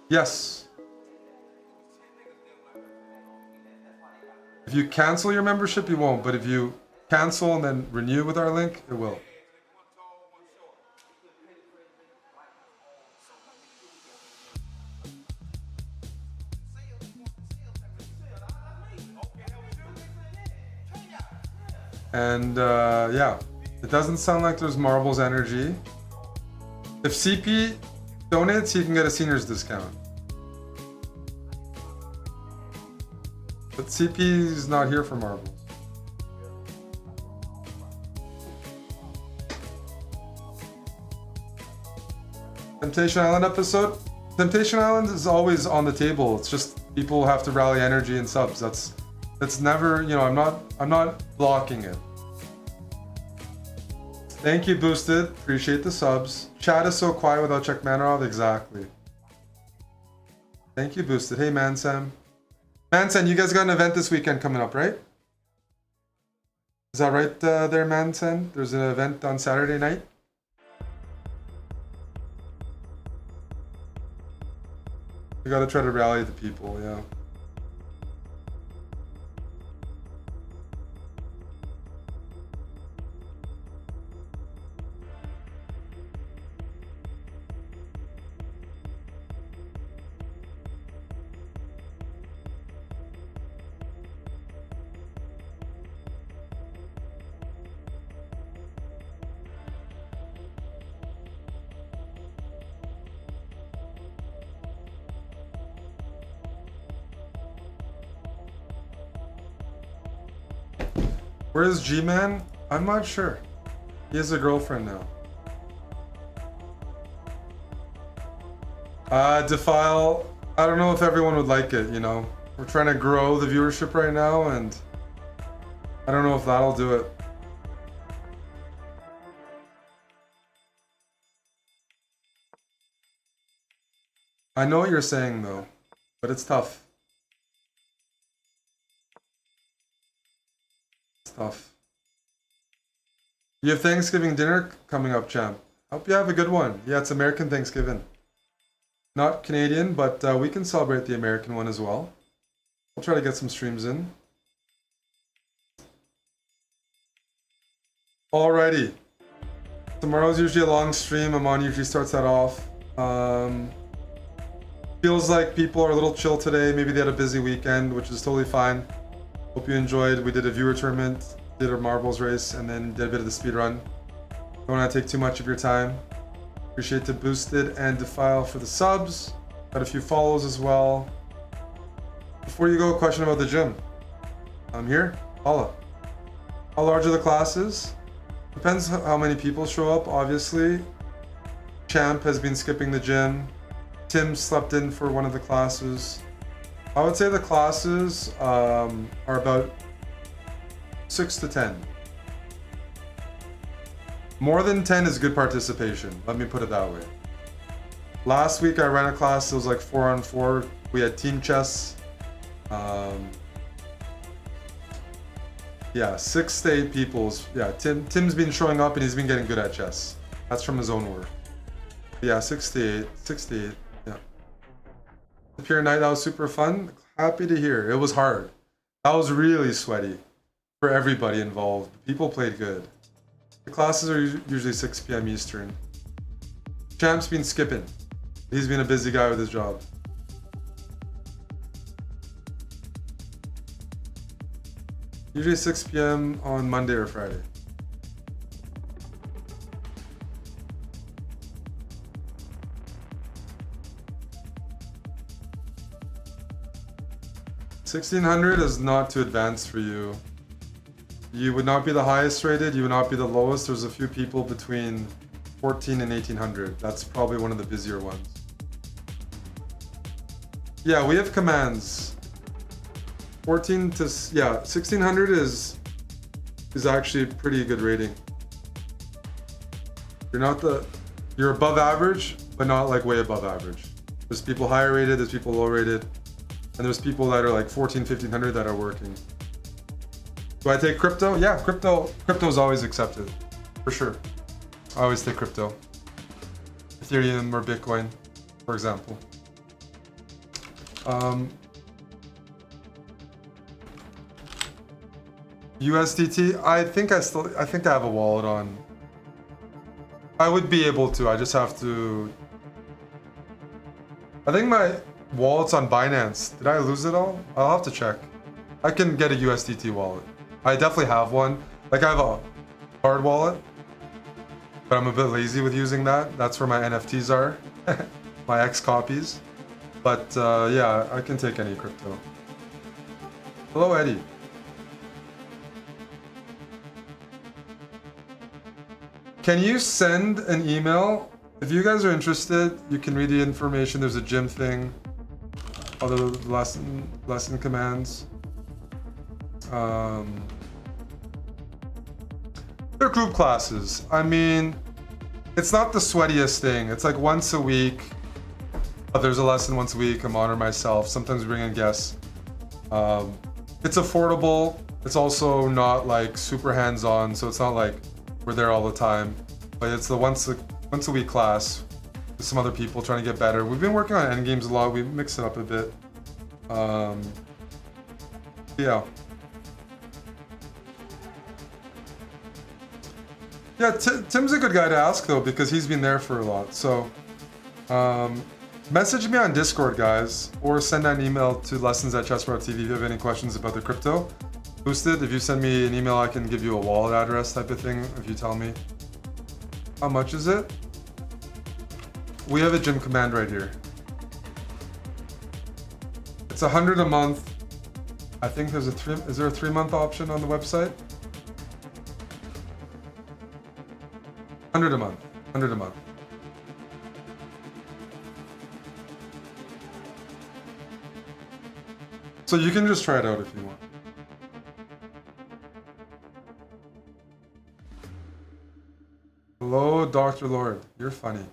Yes. If you cancel your membership, you won't. But if you cancel and then renew with our link, it will. And yeah, it doesn't sound like there's marbles energy. If CP donates, he can get a seniors discount. But CP is not here for marbles. Temptation Island episode? Temptation Island is always on the table. It's just people have to rally energy and subs. That's never, you know, I'm not blocking it. Thank you, Boosted. Appreciate the subs. Chat is so quiet without Checkmate. Exactly. Thank you, Boosted. Hey, Mansam. Mansam, you guys got an event this weekend coming up, right? Is that right there, Mansam? There's an event on Saturday night? We gotta try to rally the people, yeah. Where is G-Man? I'm not sure. He has a girlfriend now. Defile. I don't know if everyone would like it, you know. We're trying to grow the viewership right now, and I don't know if that'll do it. I know what you're saying though, but it's tough. It's tough. You have Thanksgiving dinner coming up, champ. Hope you have a good one. Yeah, it's American Thanksgiving. Not Canadian, but we can celebrate the American one as well. I'll try to get some streams in. Alrighty. Tomorrow's usually a long stream. Amon usually starts that off. Feels like people are a little chill today. Maybe they had a busy weekend, which is totally fine. Hope you enjoyed. We did a viewer tournament, did a marbles race, and then did a bit of the speed run. Don't want to take too much of your time. Appreciate the Boosted and Defile for the subs. Got a few follows as well. Before you go, a question about the gym. I'm here. Holla. How large are the classes? Depends how many people show up, obviously. Champ has been skipping the gym. Tim slept in for one of the classes. I would say the classes are about 6 to 10. More than 10 is good participation, let me put it that way. Last week I ran a class that was like 4-on-4. We had team chess. Yeah, 6 to 8 people's. Yeah, Tim's been showing up and he's been getting good at chess. That's from his own work. Yeah, 6 to 8. 6 to 8. Yeah. The pure night, that was super fun. Happy to hear. It was hard. That was really sweaty for everybody involved. People played good. The classes are usually 6 p.m. Eastern. Champ's been skipping. He's been a busy guy with his job. Usually 6 p.m. on Monday or Friday. $1,600 is not too advanced for you. You would not be the highest rated, you would not be the lowest. There's a few people between 14 and 1800. That's probably one of the busier ones. Yeah, we have commands. 14 to, yeah, 1600 is actually a pretty good rating. You're above average, but not like way above average. There's people higher rated, there's people low rated, and there's people that are like 14, 1500 that are working. Do I take crypto? Yeah, crypto is always accepted, for sure. I always take crypto. Ethereum or Bitcoin, for example. USDT, I think I have a wallet on. I would be able to, I just have to. I think my wallet's on Binance. Did I lose it all? I'll have to check. I can get a USDT wallet. I definitely have one. Like I have a hard wallet, but I'm a bit lazy with using that. That's where my NFTs are, my X copies. But yeah, I can take any crypto. Hello, Eddie. Can you send an email? If you guys are interested, you can read the information. There's a gym thing, other lesson commands. They're group classes. I mean, it's not the sweatiest thing. It's like once a week. There's a lesson once a week. I'm honoring myself. Sometimes we bring in guests. It's affordable. It's also not like super hands-on, so it's not like we're there all the time. But it's the once a week class with some other people trying to get better. We've been working on endgames a lot. We mix it up a bit. Yeah. Yeah, Tim's a good guy to ask though, because he's been there for a lot. So, message me on Discord, guys, or send an email to lessons@chessbrah.tv if you have any questions about the crypto. Boosted, if you send me an email, I can give you a wallet address type of thing if you tell me. How much is it? We have a gym command right here. It's 100 a month. I think there's is there a 3-month option on the website? 100 a month. 100 a month. So you can just try it out if you want. Hello, Dr. Lord. You're funny.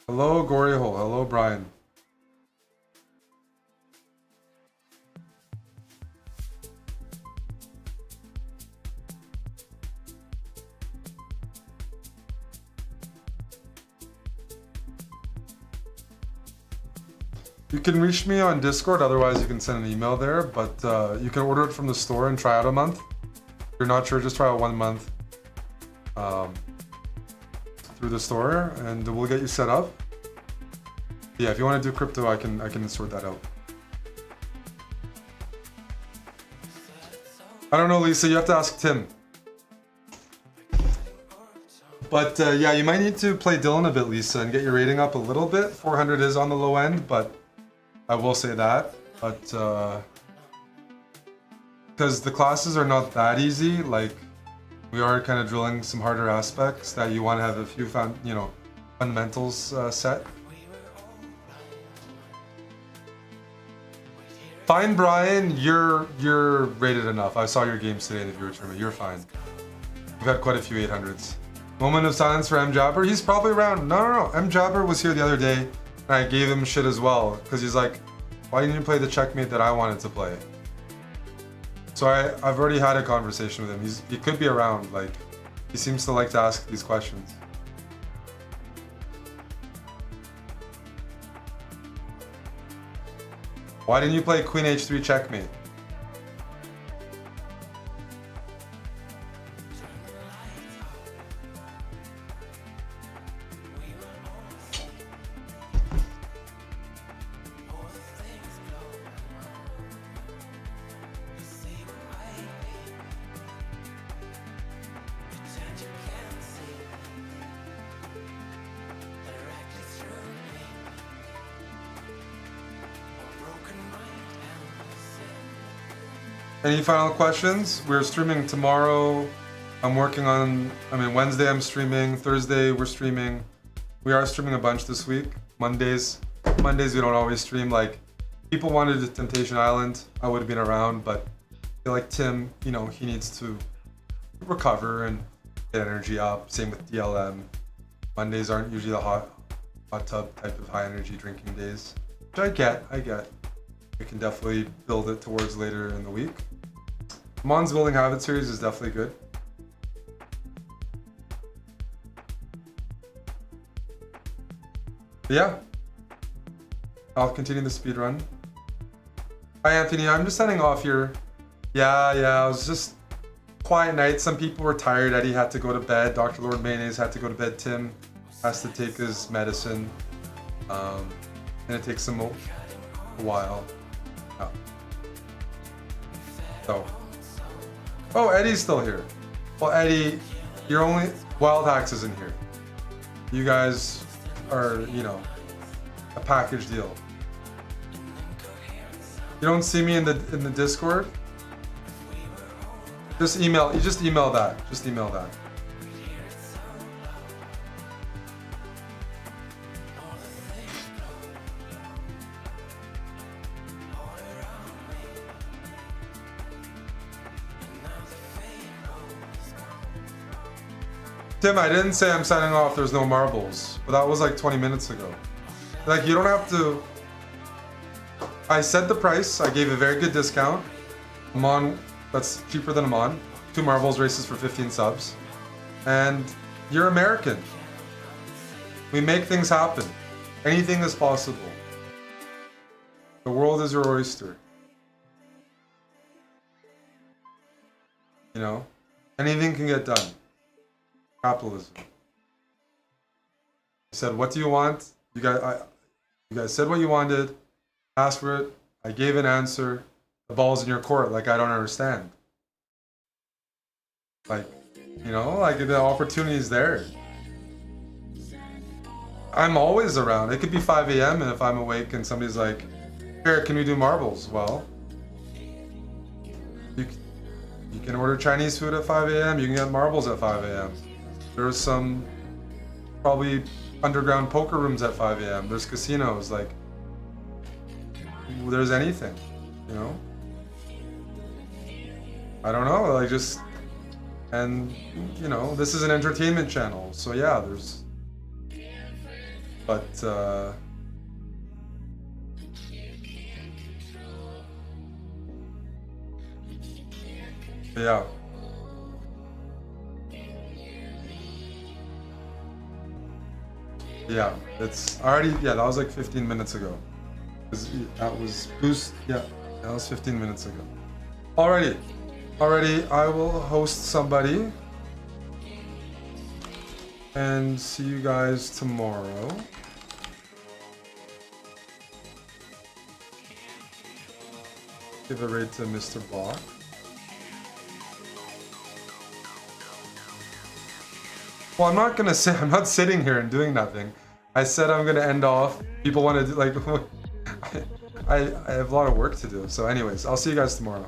Hello, Gory Hole. Hello, Brian. You can reach me on Discord, otherwise you can send an email there, but you can order it from the store and try out a month. If you're not sure, just try out 1 month through the store and we'll get you set up. Yeah, if you want to do crypto, I can sort that out. I don't know, Lisa, you have to ask Tim. But yeah, you might need to play Dylan a bit, Lisa, and get your rating up a little bit. 400 is on the low end, but I will say that. But because the classes are not that easy, like we are kind of drilling some harder aspects that you want to have a few fundamentals set. Fine, Brian, you're rated enough. I saw your games today in the viewer tournament. You're fine. You've had quite a few 800s. Moment of silence for M Jabber. He's probably around. No. M Jabber was here the other day, and I gave him shit as well because he's like, "Why didn't you play the checkmate that I wanted to play?" So I've already had a conversation with him. He could be around. Like, he seems to like to ask these questions. Why didn't you play Queen H3 checkmate? Any final questions? We're streaming tomorrow. Wednesday I'm streaming. Thursday we're streaming. We are streaming a bunch this week. Mondays we don't always stream. Like, people wanted the Temptation Island. I would have been around, but I feel like Tim, he needs to recover and get energy up. Same with DLM. Mondays aren't usually the hot tub type of high energy drinking days. Which I get. We can definitely build it towards later in the week. Mon's Building Habit series is definitely good. But yeah, I'll continue the speed run. Hi Anthony, I'm just signing off here. Yeah, it was just quiet night. Some people were tired. Eddie had to go to bed. Dr. Lord Mayonnaise had to go to bed. Tim has to take his medicine. And it takes him a while. Oh, Eddie's still here. Well, Eddie, you're only... Wild Hacks isn't here. You guys are, a package deal. You don't see me in the Discord? Just email that. Just email that. Tim, I didn't say I'm signing off, there's no marbles. But that was like 20 minutes ago. Like, you don't have to... I said the price, I gave a very good discount. Amon, that's cheaper than Amon. 2 marbles races for 15 subs. And you're American. We make things happen. Anything is possible. The world is your oyster. You know? Anything can get done. Capitalism. I said, what do you want? You guys said what you wanted. Asked for it. I gave an answer. The ball's in your court. Like, I don't understand. Like, you know, like the opportunity's there. I'm always around. It could be 5 a.m. and if I'm awake and somebody's like, here, can we do marbles? Well, you can order Chinese food at 5 a.m. You can get marbles at 5 a.m. There's some probably underground poker rooms at 5 a.m. There's casinos. Like, there's anything, you know? I don't know, like just, and you know, this is an entertainment channel, so yeah, there's, but yeah. Yeah, it's already, yeah, that was like 15 minutes ago. That was boost, yeah, that was 15 minutes ago. Alrighty, I will host somebody. And see you guys tomorrow. Give a raid to Mr. Bach. Well, I'm not gonna say, I'm not sitting here and doing nothing. I said I'm gonna end off. People want to do, like, I have a lot of work to do. So anyways, I'll see you guys tomorrow.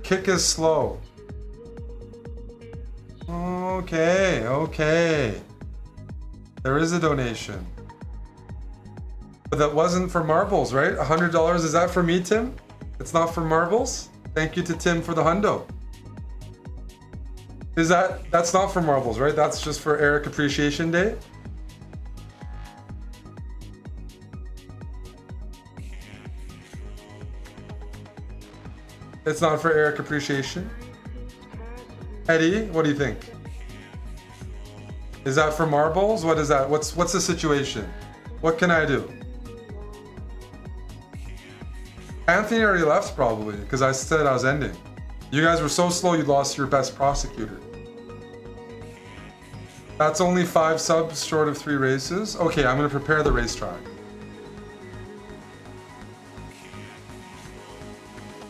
Kick is slow. Okay. There is a donation. But that wasn't for marbles, right? $100, is that for me, Tim? It's not for marbles? Thank you to Tim for the hundo. That's not for marbles, right? That's just for Eric Appreciation Day? It's not for Eric Appreciation? Eddie, what do you think? Is that for marbles? What is that? What's the situation? What can I do? Anthony already left probably, because I said I was ending. You guys were so slow you lost your best prosecutor. That's only 5 subs short of 3 races. Okay, I'm gonna prepare the racetrack.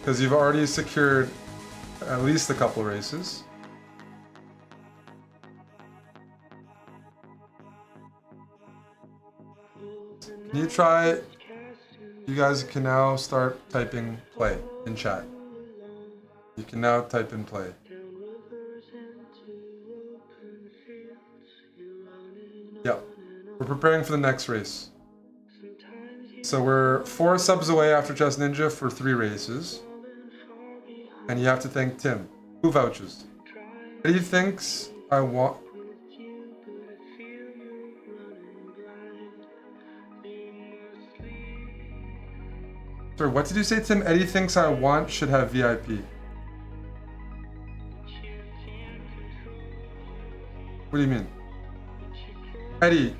Because you've already secured at least a couple races. Can you try? You guys can now start typing play in chat. You can now type in play. Yeah, we're preparing for the next race. So we're 4 subs away after Chess Ninja for 3 races. And you have to thank Tim. Who vouches? Eddie thinks I want... Sorry, what did you say, Tim? Eddie thinks I want should have VIP. What do you mean? Eddie,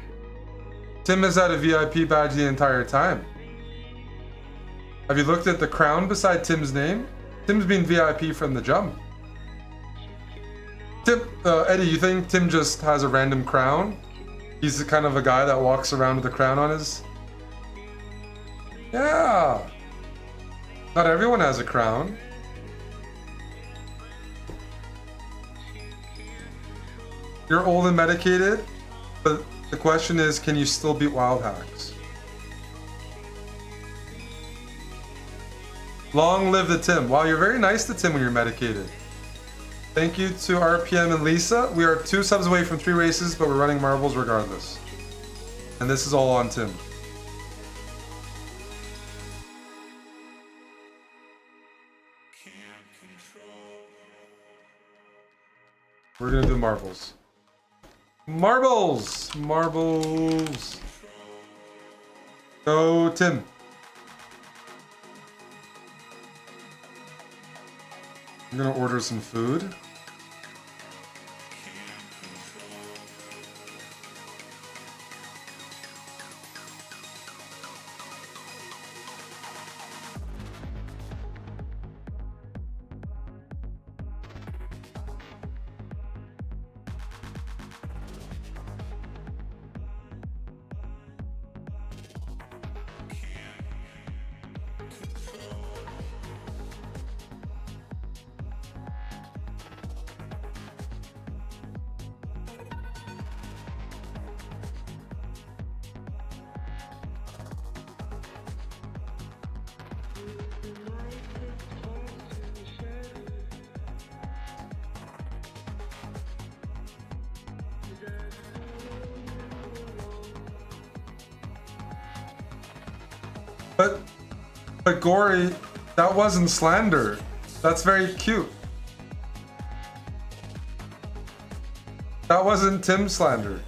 Tim has had a VIP badge the entire time. Have you looked at the crown beside Tim's name? Tim's been VIP from the jump. Eddie, you think Tim just has a random crown? He's the kind of a guy that walks around with a crown on his... Yeah. Not everyone has a crown. You're old and medicated, but the question is, can you still beat Wild Hacks? Long live the Tim. Wow, you're very nice to Tim when you're medicated. Thank you to RPM and Lisa. We are 2 subs away from 3 races, but we're running marbles regardless. And this is all on Tim. We're gonna do marbles. Marbles! Marbles! Go, Tim. I'm gonna order some food. But Gory, that wasn't slander. That's very cute. That wasn't Tim slander.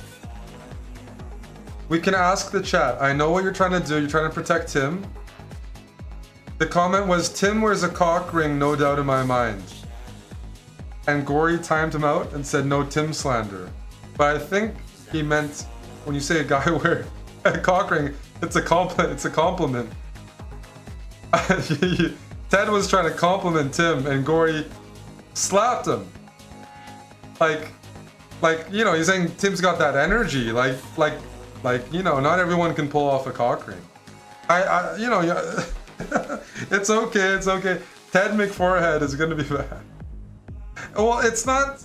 We can ask the chat. I know what you're trying to do. You're trying to protect Tim. The comment was, Tim wears a cock ring, no doubt in my mind. And Gory timed him out and said, no Tim slander. But I think he meant, when you say a guy wear a cock ring, it's a compliment. It's a compliment. Ted was trying to compliment Tim, and Gory slapped him. Like, you know, he's saying Tim's got that energy. Like, you know, not everyone can pull off a cock ring. You know, it's okay. It's okay. Ted McForehead is gonna be bad. Well, it's not.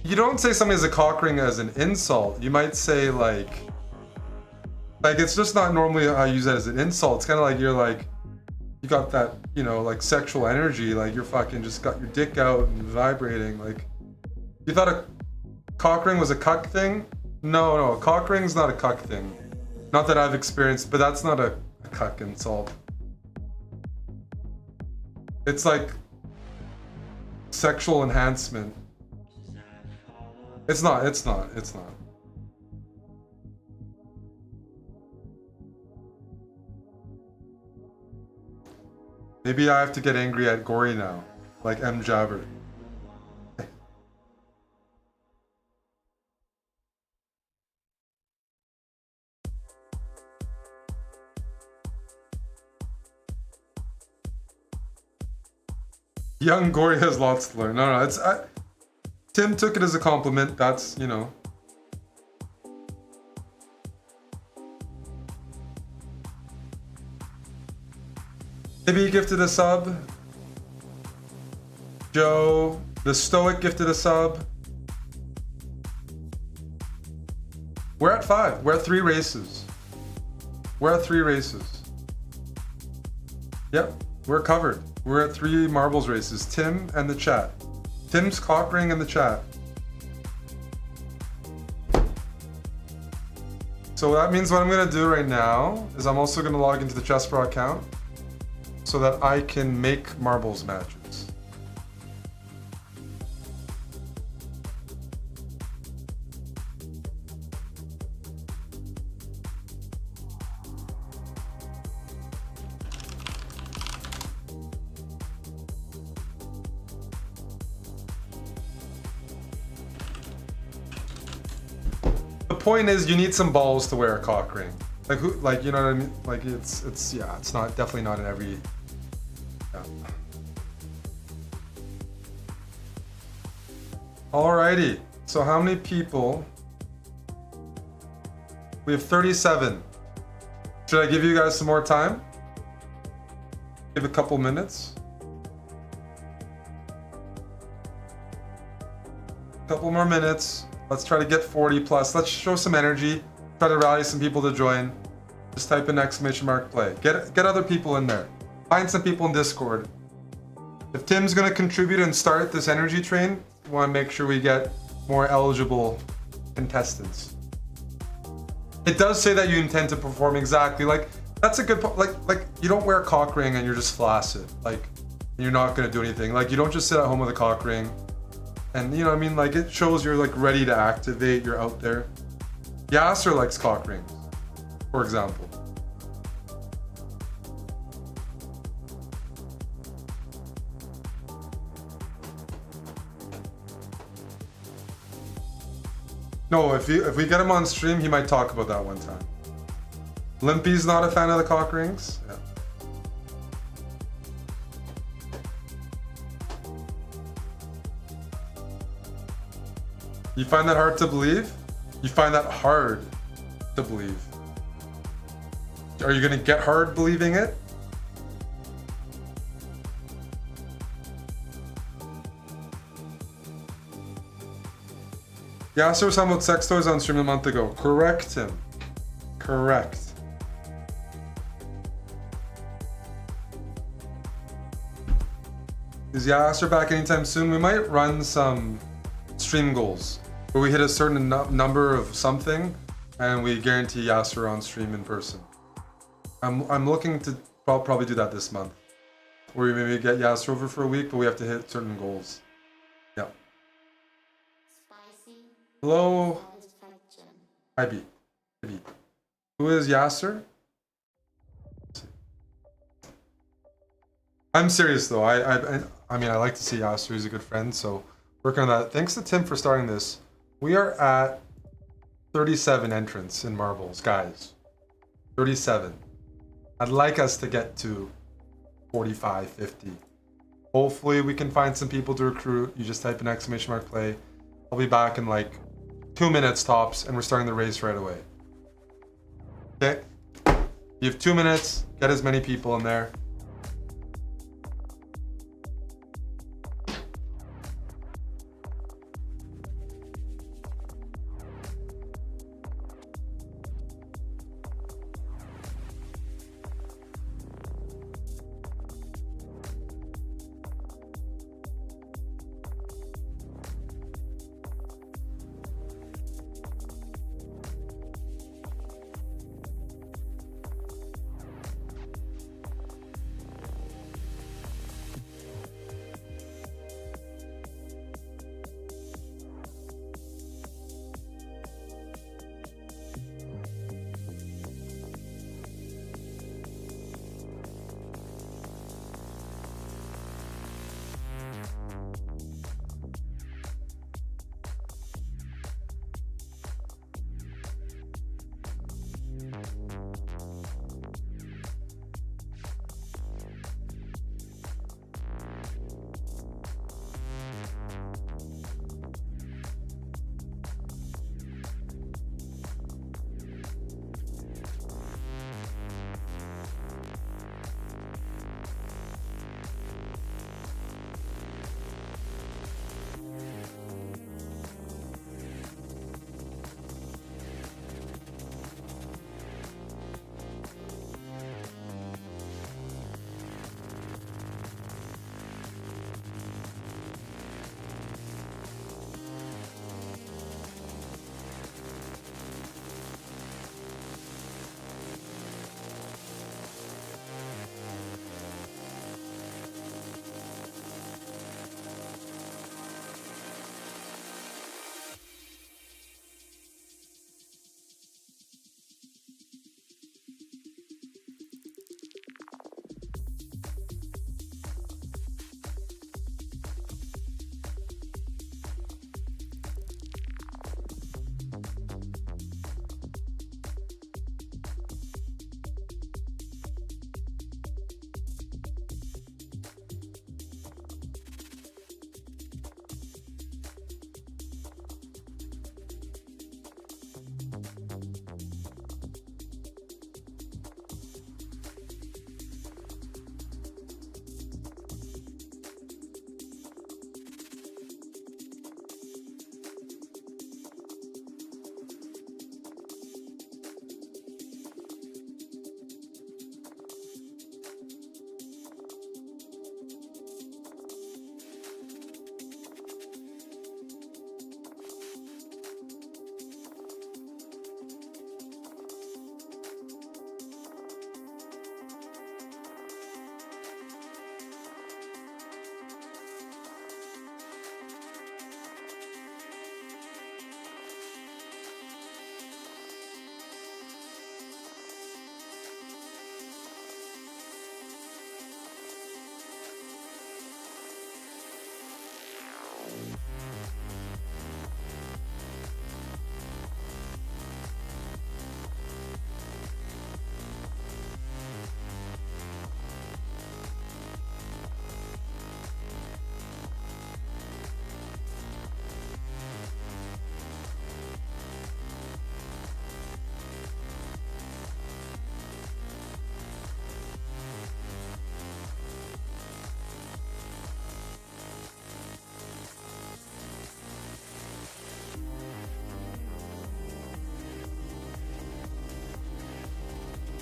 You don't say something as a cock ring as an insult. You might say like it's just not normally how I use that as an insult. It's kind of like you're like, you got that, you know, like sexual energy, like you're fucking just got your dick out and vibrating. Like, you thought a cock ring was a cuck thing? No, a cock ring's not a cuck thing. Not that I've experienced, but that's not a cuck insult. It's like sexual enhancement. It's not. Maybe I have to get angry at Gory now, like M. Jabber. Young Gory has lots to learn. No, it's Tim took it as a compliment. That's, you know. Maybe he gifted a sub. Joe, the Stoic gifted a sub. We're at 5. We're at 3 races. Yep, we're covered. We're at 3 marbles races. Tim and the chat. Tim's cock ring in the chat. So that means what I'm gonna do right now is I'm also gonna log into the chessbrah account so that I can make marbles matches. The point is, you need some balls to wear a cock ring. Like who? Like, you know what I mean? Like it's yeah. It's not, definitely not in every. Yeah. Alrighty. So how many people? We have 37. Should I give you guys some more time? Give a couple minutes. Couple more minutes. Let's try to get 40 plus. Let's show some energy. Try to rally some people to join. Just type in !play. Get other people in there. Find some people in Discord. If Tim's gonna contribute and start this energy train, we wanna make sure we get more eligible contestants. It does say that you intend to perform exactly. Like, that's a good point. Like you don't wear a cock ring and you're just flaccid. Like, you're not gonna do anything. Like, you don't just sit at home with a cock ring. And you know what I mean? Like, it shows you're like ready to activate, you're out there. Yasser likes cock rings, for example. No, if we get him on stream, he might talk about that one time. Limpy's not a fan of the cock rings. Yeah. You find that hard to believe? You find that hard to believe. Are you gonna get hard believing it? Yasser was talking about sex toys on stream a month ago. Correct him. Correct. Is Yasser back anytime soon? We might run some stream goals where we hit a certain number of something and we guarantee Yasser on stream in person. I'm looking to probably do that this month. Where we maybe get Yasser over for a week, but we have to hit certain goals. Yeah. Hello. Hi B. Who is Yasser? I'm serious though. I mean I like to see Yasser. He's a good friend, so working on that. Thanks to Tim for starting this. We are at 37 entrants in marbles, guys. 37. I'd like us to get to 45, 50. Hopefully we can find some people to recruit. You just type an exclamation mark play. I'll be back in like 2 minutes tops and we're starting the race right away. Okay? You have 2 minutes, get as many people in there.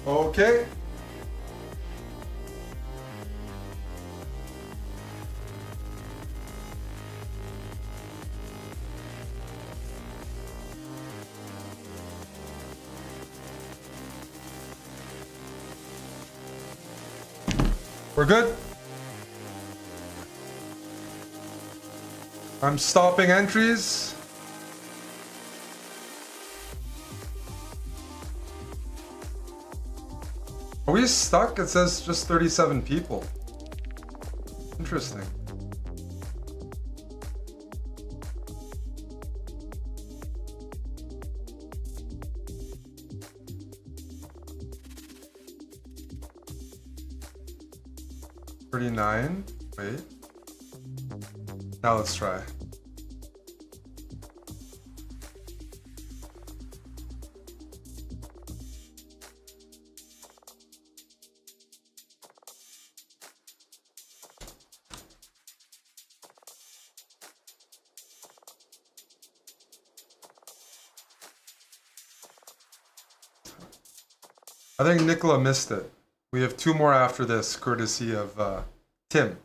Okay. We're good. I'm stopping entries. Are we stuck? It says just 37 people. Interesting. $39. Wait. Now let's try. I think Nicola missed it. We have 2 more after this, courtesy of Tim.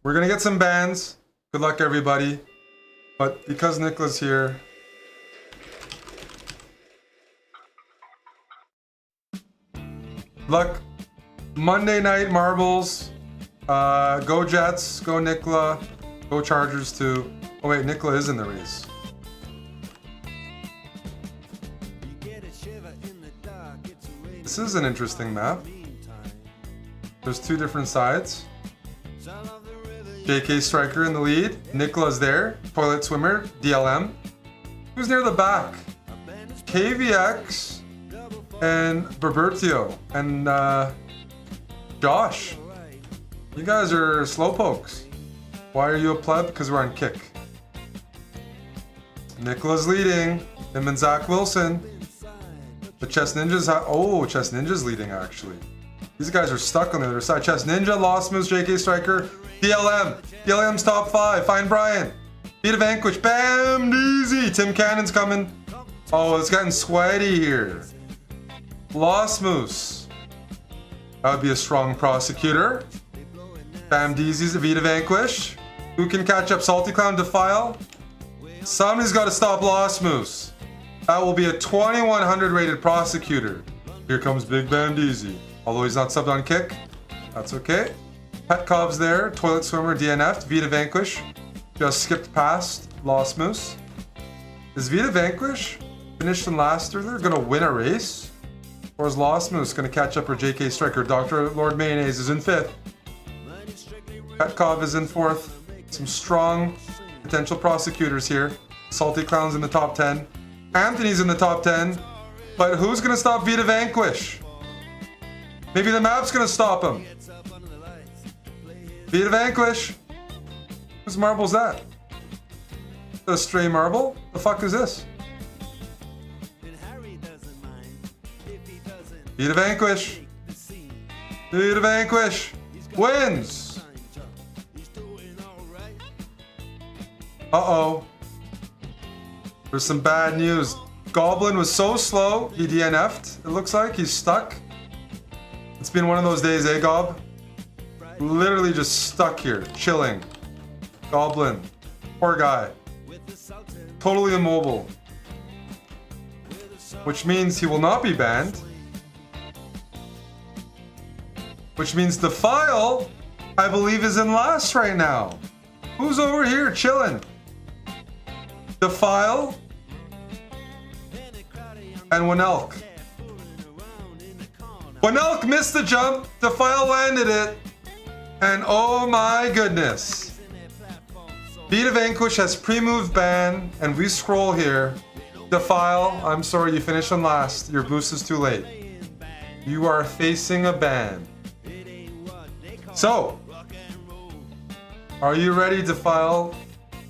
We're gonna get some bans. Good luck, everybody. But because Nicola's here, luck. Monday night marbles. Go Jets. Go Nicola. Go Chargers too. Oh wait, Nicola is in the race. This is an interesting map. There's 2 different sides. JK Striker in the lead. Nicola's there. Toilet Swimmer. DLM. Who's near the back? KVX and Berbertio and Josh. You guys are slowpokes. Why are you a pleb? Because we're on kick. Nicola's leading. Him and Zach Wilson. The Chess Ninjas. Oh, Chess Ninja's leading actually. These guys are stuck on the other side. Chess Ninja, Lost Moves, JK Striker, DLM. DLM's top 5. Find Brian. Beat a Vanquish. Bam! Easy. Tim Cannon's coming. Oh, it's getting sweaty here. Lost Moose. That would be a strong prosecutor. Bam Deezy's Vita Vanquish. Who can catch up? Salty Clown, Defile. Somebody's got to stop Lost Moose. That will be a 2100 rated prosecutor. Here comes Big Bam Deezy. Although he's not subbed on kick. That's okay. Petkov's there. Toilet Swimmer DNF'd. Vita Vanquish just skipped past Lost Moose. Is Vita Vanquish finished in last or they're gonna win a race? Or is Lost Moose gonna catch up for JK Striker? Dr. Lord Mayonnaise is in 5th. Petkov is in 4th. Some strong potential prosecutors here. Salty Clown's in the top 10. Anthony's in the top 10. But who's gonna stop Vita Vanquish? Maybe the map's gonna stop him. Vita Vanquish. Whose marble's that? A stray marble? The fuck is this? Vita Vanquish. Vita Vanquish wins. Uh-oh. There's some bad news. Goblin was so slow, he DNF'd. It looks like he's stuck. It's been one of those days, eh, Gob? Literally just stuck here, chilling. Goblin. Poor guy. Totally immobile. Which means he will not be banned. Which means Defile, I believe, is in last right now. Who's over here chilling? Defile and Winelk. Winelk missed the jump. Defile landed it. And oh my goodness. Vita Vanquish has pre-move ban, and we scroll here. Defile, I'm sorry, you finished on last. Your boost is too late. You are facing a ban. So, are you ready, Defile?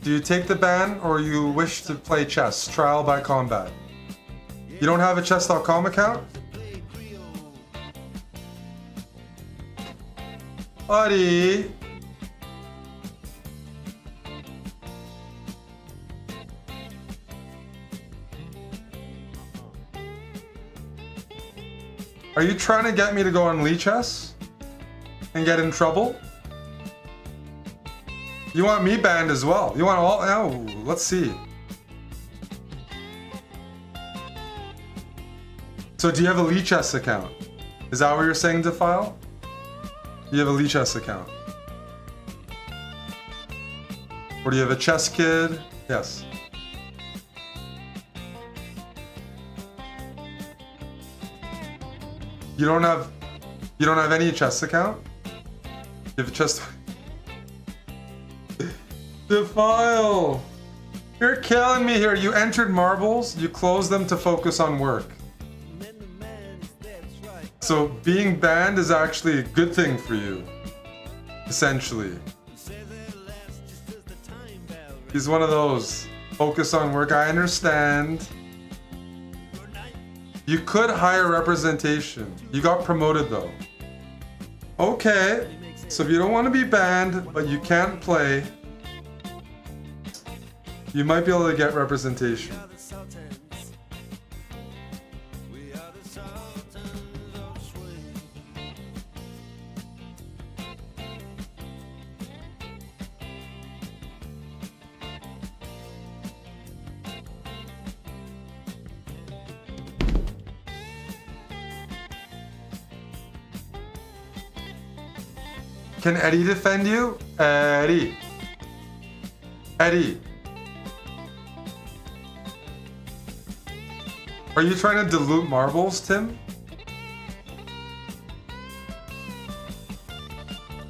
Do you take the ban or you wish to play chess? Trial by combat. You don't have a chess.com account? Buddy. Are you trying to get me to go on Lee chess? And get in trouble? You want me banned as well. You want all... Oh, let's see. So do you have a Lee chess account? Is that what you're saying, Defile? You have a Lee chess account? Or do you have a chess kid? Yes. You don't have any chess account? You have a chess... Defile! You're killing me here. You entered marbles, you closed them to focus on work. So being banned is actually a good thing for you, essentially. He's one of those, focus on work, I understand. You could hire representation. You got promoted though. Okay, so if you don't want to be banned, but you can't play, you might be able to get representation. Can Eddie defend you? Eddie. Eddie. Are you trying to dilute marbles, Tim?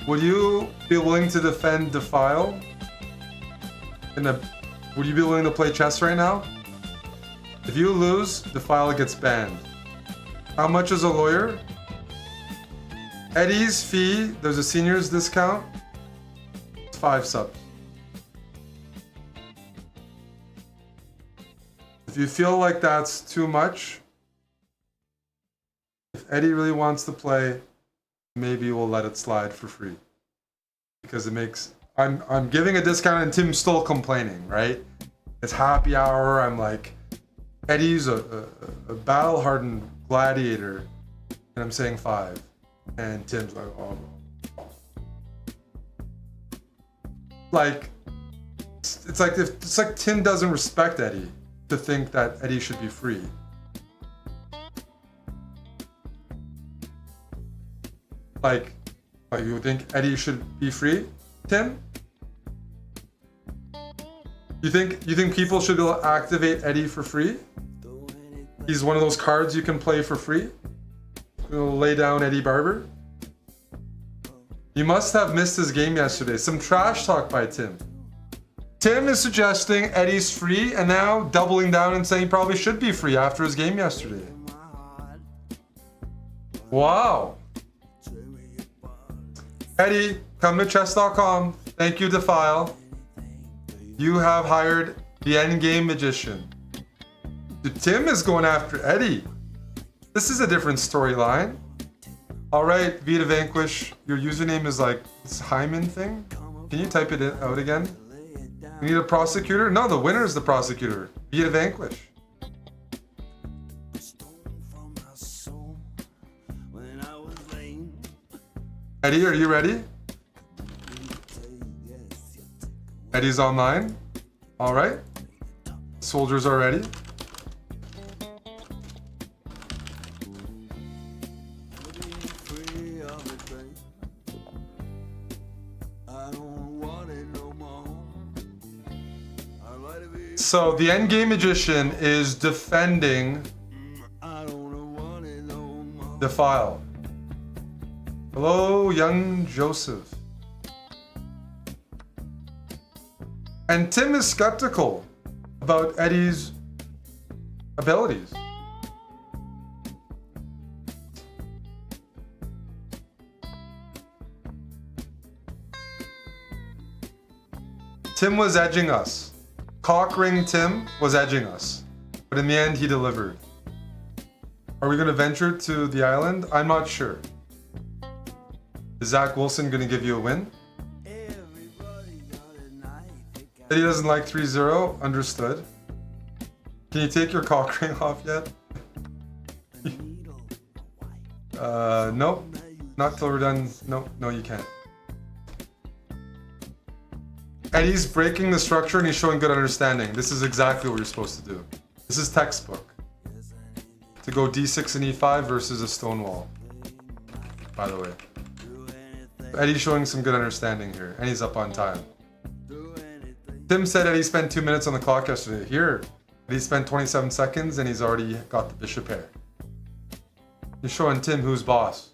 Would you be willing to defend Defile? Would you be willing to play chess right now? If you lose, Defile gets banned. How much is a lawyer? Eddie's fee, there's a seniors discount. It's 5 subs. If you feel like that's too much, if Eddie really wants to play, maybe we'll let it slide for free. Because it makes... I'm giving a discount and Tim's still complaining, right? It's happy hour, I'm like... Eddie's a battle-hardened gladiator, and I'm saying 5. And Tim's like, oh. Like, it's like Tim doesn't respect Eddie to think that Eddie should be free. Like you think Eddie should be free, Tim? You think people should be able to activate Eddie for free? He's one of those cards you can play for free? We'll lay down Eddie Barber. You must have missed his game yesterday. Some trash talk by Tim. Tim is suggesting Eddie's free and now doubling down and saying he probably should be free after his game yesterday. Wow. Eddie, come to chess.com. Thank you, Defile. You have hired the Endgame magician. Tim is going after Eddie. This is a different storyline. Alright, Vita Vanquish, your username is like this Hyman thing? Can you type it out again? You need a prosecutor? No, the winner is the prosecutor. Vita Vanquish. Eddie, are you ready? Eddie's online. Alright. Soldiers are ready. So the Endgame magician is defending Defile. Hello, young Joseph. And Tim is skeptical about Eddie's abilities. Tim was edging us. Cockring Tim was edging us. But in the end, he delivered. Are we going to venture to the island? I'm not sure. Is Zach Wilson going to give you a win? Eddie doesn't like 3-0. Understood. Can you take your cock ring off yet? Nope. Not till we're done. Nope. No, you can't. Eddie's breaking the structure and he's showing good understanding. This is exactly what you're supposed to do. This is textbook. To go d6 and e5 versus a stone wall. By the way. Eddie's showing some good understanding here. And he's up on time. Tim said Eddie spent 2 minutes on the clock yesterday. Here, Eddie spent 27 seconds and he's already got the bishop pair. You're showing Tim who's boss.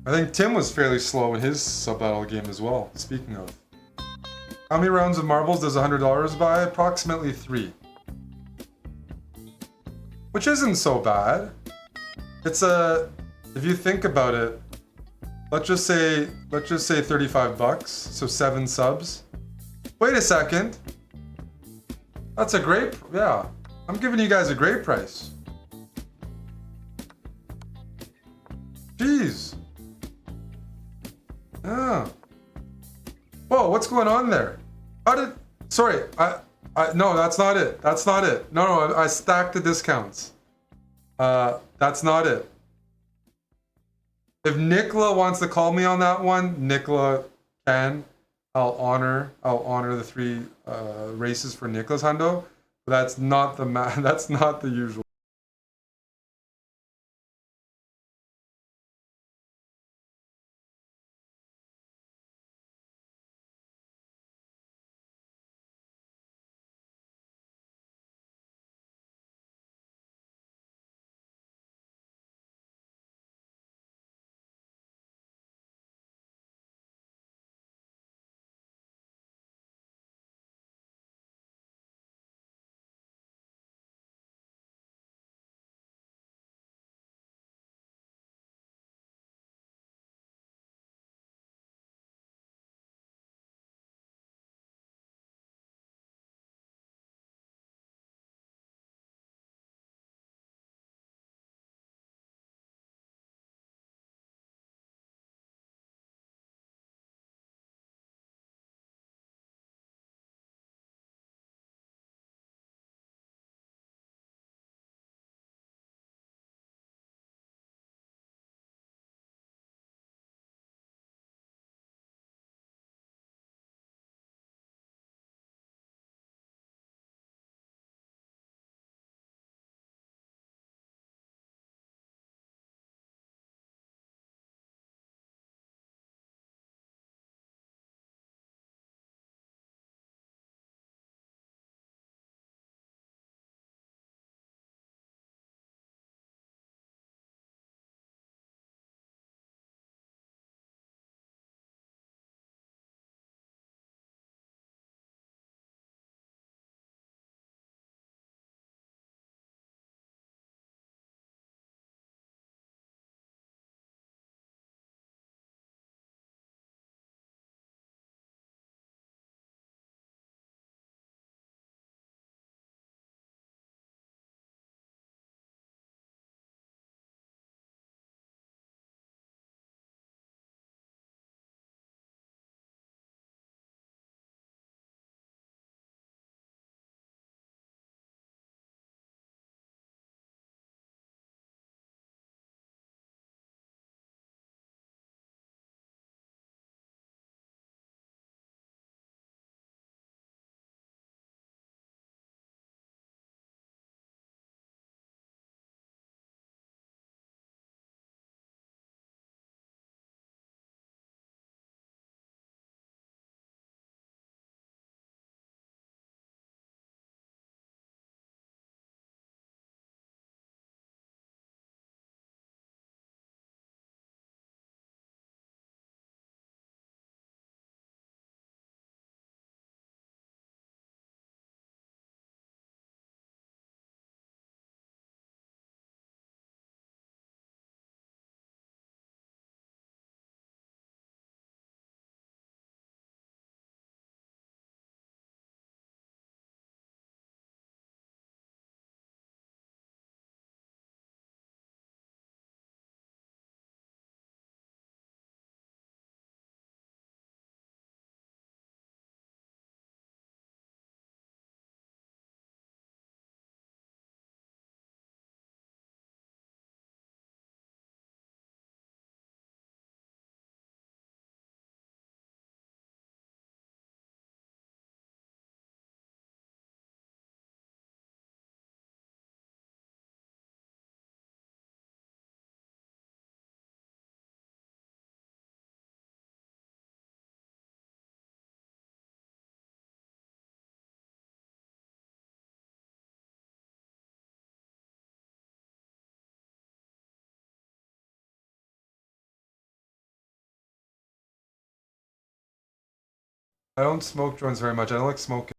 I think Tim was fairly slow in his sub-battle game as well, speaking of. How many rounds of marbles does $100 buy? Approximately 3. Which isn't so bad. It's if you think about it, let's just say 35 bucks, so 7 subs. Wait a second. That's a great, yeah. I'm giving you guys a great price. Jeez. Oh. Whoa, what's going on there? Sorry, no, that's not it. That's not it. No, I stacked the discounts. That's not it. If Nicola wants to call me on that one, Nicola can. I'll honor the 3 races for Nicola's hundo. But that's not the usual. I don't smoke drones very much. I don't like smoking.